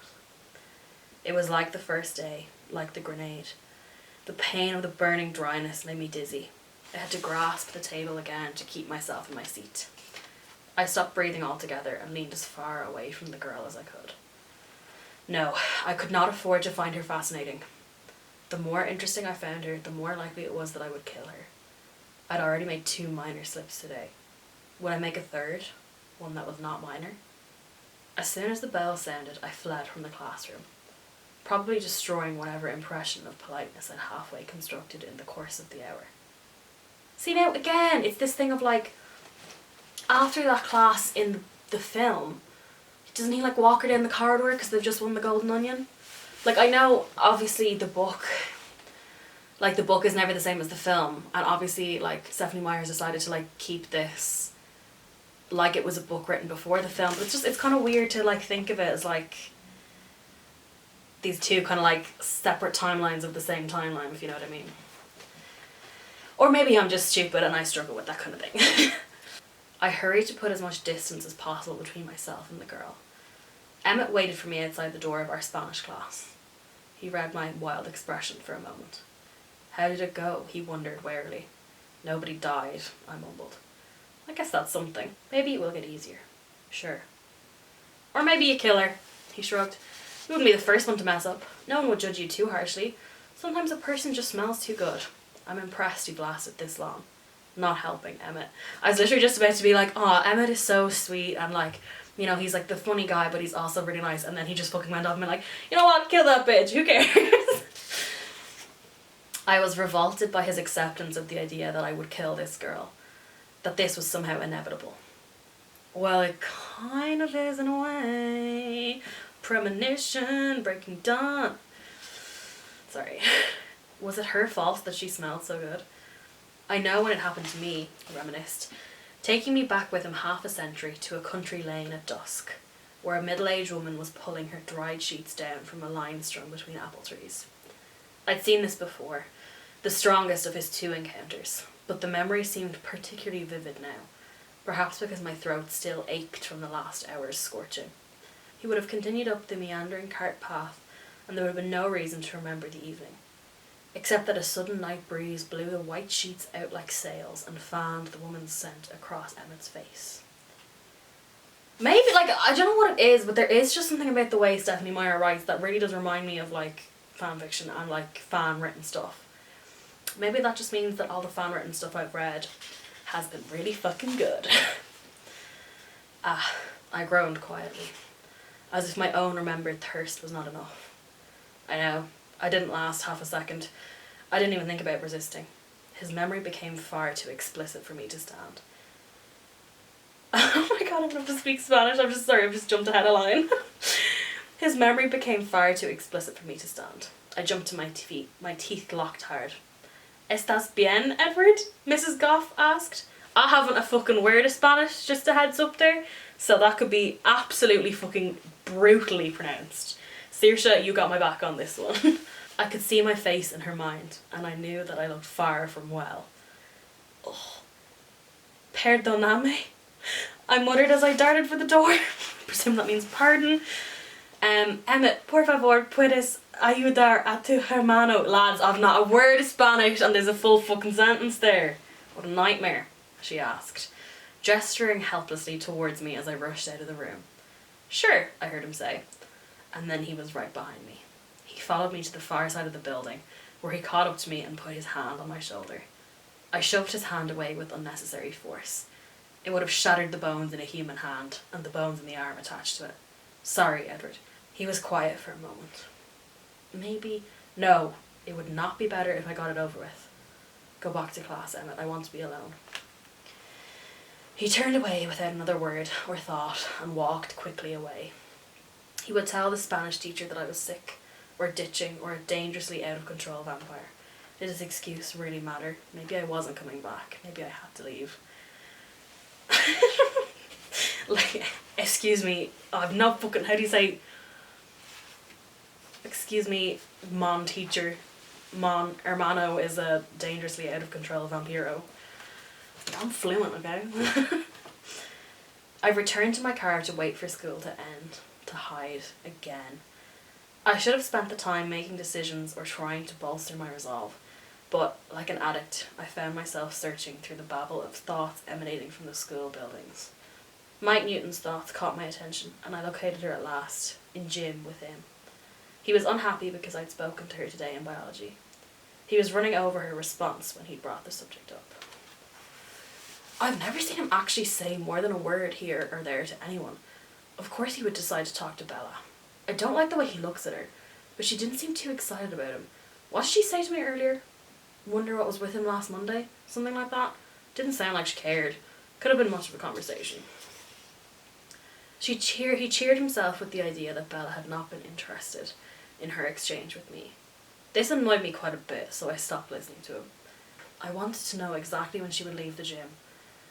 It was like the first day, like the grenade. The pain of the burning dryness made me dizzy. I had to grasp the table again to keep myself in my seat. I stopped breathing altogether and leaned as far away from the girl as I could. No, I could not afford to find her fascinating. The more interesting I found her, the more likely it was that I would kill her. I'd already made 2 minor slips today. Would I make a third? One that was not minor? As soon as the bell sounded, I fled from the classroom, probably destroying whatever impression of politeness I'd halfway constructed in the course of the hour. See now, again, it's this thing of like, after that class in the film, doesn't he like walk her down the corridor because they've just won the Golden Onion? Like, I know, obviously, the book is never the same as the film, and obviously, like, Stephenie Meyer decided to, like, keep this like it was a book written before the film, but it's kind of weird to, like, think of it as, like, these two kind of, like, separate timelines of the same timeline, if you know what I mean. Or maybe I'm just stupid and I struggle with that kind of thing. I hurried to put as much distance as possible between myself and the girl. Emmett waited for me outside the door of our Spanish class. He read my wild expression for a moment. How did it go? He wondered warily. Nobody died, I mumbled. I guess that's something. Maybe it will get easier. Sure. Or maybe you kill her, he shrugged. You wouldn't be the first one to mess up. No one would judge you too harshly. Sometimes a person just smells too good. I'm impressed you've lasted this long. Not helping Emmett. I was literally just about to be like, oh, Emmett is so sweet and like, you know, he's like the funny guy but he's also really nice, and then he just fucking went off and went like, you know what, kill that bitch, who cares? I was revolted by his acceptance of the idea that I would kill this girl. That this was somehow inevitable. Well, it kind of is in a way. Premonition, breaking dawn. Sorry. Was it her fault that she smelled so good? I know when it happened to me, I reminisced, taking me back with him half a century to a country lane at dusk, where a middle-aged woman was pulling her dried sheets down from a line strung between apple trees. I'd seen this before, the strongest of his two encounters, but the memory seemed particularly vivid now, perhaps because my throat still ached from the last hour's scorching. He would have continued up the meandering cart path, and there would have been no reason to remember the evening, except that a sudden night breeze blew the white sheets out like sails and fanned the woman's scent across Emmett's face. Maybe, like, I don't know what it is, but there is just something about the way Stephenie Meyer writes that really does remind me of, like, fan fiction and, like, fan-written stuff. Maybe that just means that all the fan-written stuff I've read has been really fucking good. I groaned quietly, as if my own remembered thirst was not enough. I know, I didn't last half a second. I didn't even think about resisting. His memory became far too explicit for me to stand. Oh my god, I'm gonna have to speak Spanish. I'm just sorry, I've just jumped ahead a line. His memory became far too explicit for me to stand. I jumped to my feet, my teeth locked hard. "Estás bien, Edward?" Mrs. Goff asked. I haven't a fucking word of Spanish, just a heads up there, so that could be absolutely fucking brutally pronounced. Saoirse, you got my back on this one. I could see my face in her mind, and I knew that I looked far from well. Oh. Perdóname, I muttered as I darted for the door. I presume that means pardon. Emmett, por favor, puedes ayudar a tu hermano. Lads, I've not a word of Spanish and there's a full fucking sentence there. What a nightmare, she asked, gesturing helplessly towards me as I rushed out of the room. Sure, I heard him say. And then he was right behind me. He followed me to the far side of the building, where he caught up to me and put his hand on my shoulder. I shoved his hand away with unnecessary force. It would have shattered the bones in a human hand, and the bones in the arm attached to it. Sorry, Edward. He was quiet for a moment. Maybe... No, it would not be better if I got it over with. Go back to class, Emmett. I want to be alone. He turned away without another word or thought and walked quickly away. He would tell the Spanish teacher that I was sick, or ditching, or a dangerously out-of-control vampire. Did his excuse really matter? Maybe I wasn't coming back. Maybe I had to leave. Like, excuse me, I'm not fucking, how do you say, excuse me, mon teacher, mon hermano is a dangerously out-of-control vampiro. I'm fluent, okay? I returned to my car to wait for school to end, to hide again. I should have spent the time making decisions or trying to bolster my resolve, but like an addict, I found myself searching through the babble of thoughts emanating from the school buildings. Mike Newton's thoughts caught my attention, and I located her at last, in gym with him. He was unhappy because I'd spoken to her today in biology. He was running over her response when he'd brought the subject up. I've never seen him actually say more than a word here or there to anyone. Of course he would decide to talk to Bella. I don't like the way he looks at her, but she didn't seem too excited about him. What did she say to me earlier? Wonder what was with him last Monday? Something like that? Didn't sound like she cared. Could have been much of a conversation. He cheered himself with the idea that Bella had not been interested in her exchange with me. This annoyed me quite a bit, so I stopped listening to him. I wanted to know exactly when she would leave the gym,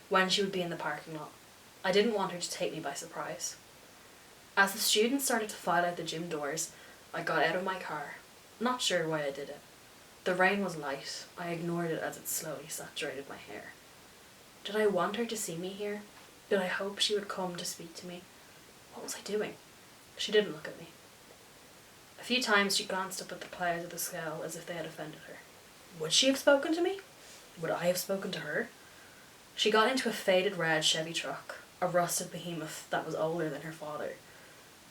when she would be in the parking lot. I didn't want her to take me by surprise. As the students started to file out the gym doors, I got out of my car, not sure why I did it. The rain was light. I ignored it as it slowly saturated my hair. Did I want her to see me here? Did I hope she would come to speak to me? What was I doing? She didn't look at me. A few times she glanced up at the clouds of the sky as if they had offended her. Would she have spoken to me? Would I have spoken to her? She got into a faded red Chevy truck, a rusted behemoth that was older than her father.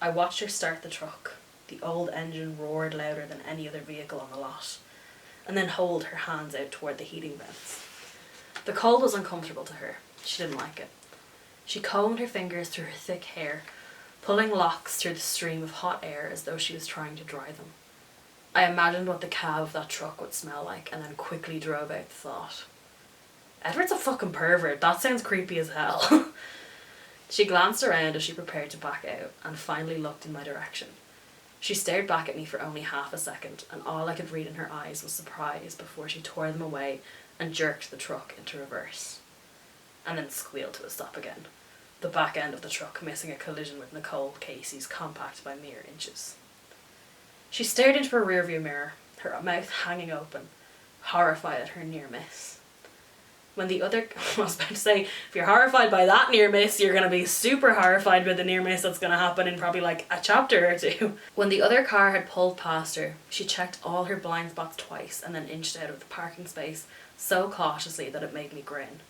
I watched her start the truck. The old engine roared louder than any other vehicle on the lot, and then hold her hands out toward the heating vents. The cold was uncomfortable to her. She didn't like it. She combed her fingers through her thick hair, pulling locks through the stream of hot air as though she was trying to dry them. I imagined what the cab of that truck would smell like and then quickly drove out the thought. Edward's a fucking pervert. That sounds creepy as hell. She glanced around as she prepared to back out and finally looked in my direction. She stared back at me for only half a second, and all I could read in her eyes was surprise before she tore them away and jerked the truck into reverse. And then squealed to a stop again, the back end of the truck missing a collision with Nicole Casey's compact by mere inches. She stared into her rearview mirror, her mouth hanging open, horrified at her near miss. When the other, I was about to say, if you're horrified by that near miss, you're going to be super horrified by the near miss that's going to happen in probably like a chapter or two. When the other car had pulled past her, she checked all her blind spots twice and then inched out of the parking space so cautiously that it made me grin.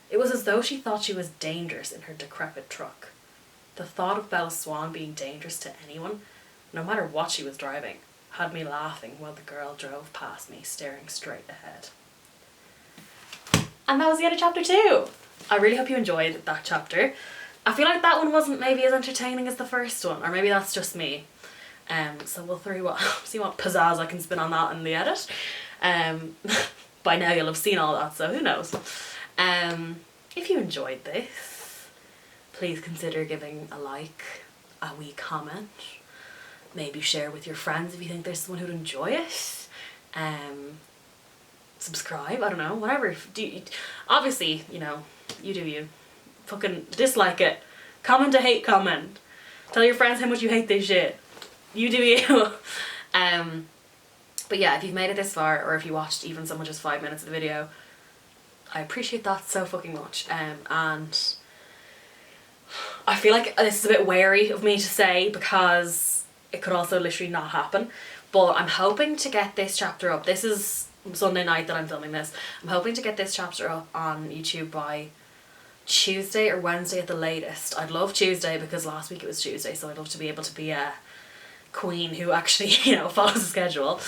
It was as though she thought she was dangerous in her decrepit truck. The thought of Bella Swan being dangerous to anyone, no matter what she was driving, had me laughing while the girl drove past me, staring straight ahead. And that was the end of chapter 2. I really hope you enjoyed that chapter. I feel like that one wasn't maybe as entertaining as the first one, or maybe that's just me. So we'll see what pizzazz I can spin on that in the edit. By now you'll have seen all that, so who knows. If you enjoyed this, please consider giving a like, a wee comment, maybe share with your friends if you think there's someone who'd enjoy it. Subscribe, I don't know, whatever. Obviously, you know, you do you. Fucking dislike it. Comment a hate comment. Tell your friends how much you hate this shit. You do you. But yeah, if you've made it this far, or if you watched even so much as 5 minutes of the video, I appreciate that so fucking much. And I feel like this is a bit wary of me to say because it could also literally not happen. But I'm hoping to get this chapter up. This is Sunday night that I'm filming this. I'm hoping to get this chapter up on YouTube by Tuesday or Wednesday at the latest. I'd love Tuesday because last week it was Tuesday, so I'd love to be able to be a queen who actually, you know, follows the schedule.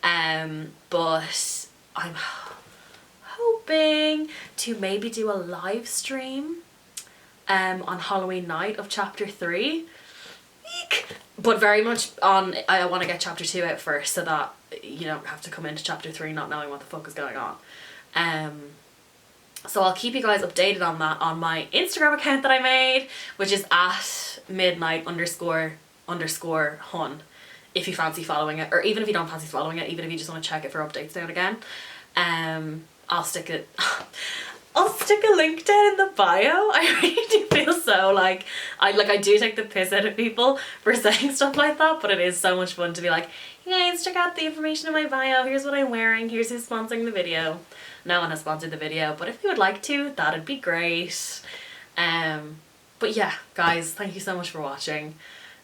But I'm hoping to maybe do a live stream on Halloween night of chapter 3. Eek. But very much on, I want to get chapter 2 out first so that you don't have to come into chapter 3 not knowing what the fuck is going on. So I'll keep you guys updated on that on my Instagram account that I made, which is at midnight__hun, if you fancy following it, or even if you don't fancy following it, even if you just want to check it for updates now and again. I'll stick a link down in the bio. I really do feel so like I do take the piss out of people for saying stuff like that, but it is so much fun to be like, hey guys, check out the information in my bio, here's what I'm wearing, here's who's sponsoring the video. No one has sponsored the video, but if you would like to, that'd be great. But yeah, guys, thank you so much for watching.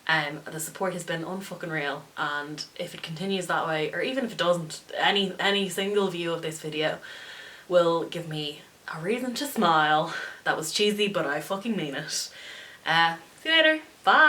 The support has been unfucking real, and if it continues that way, or even if it doesn't, any single view of this video will give me a reason to smile. That was cheesy, but I fucking mean it. See you later. Bye.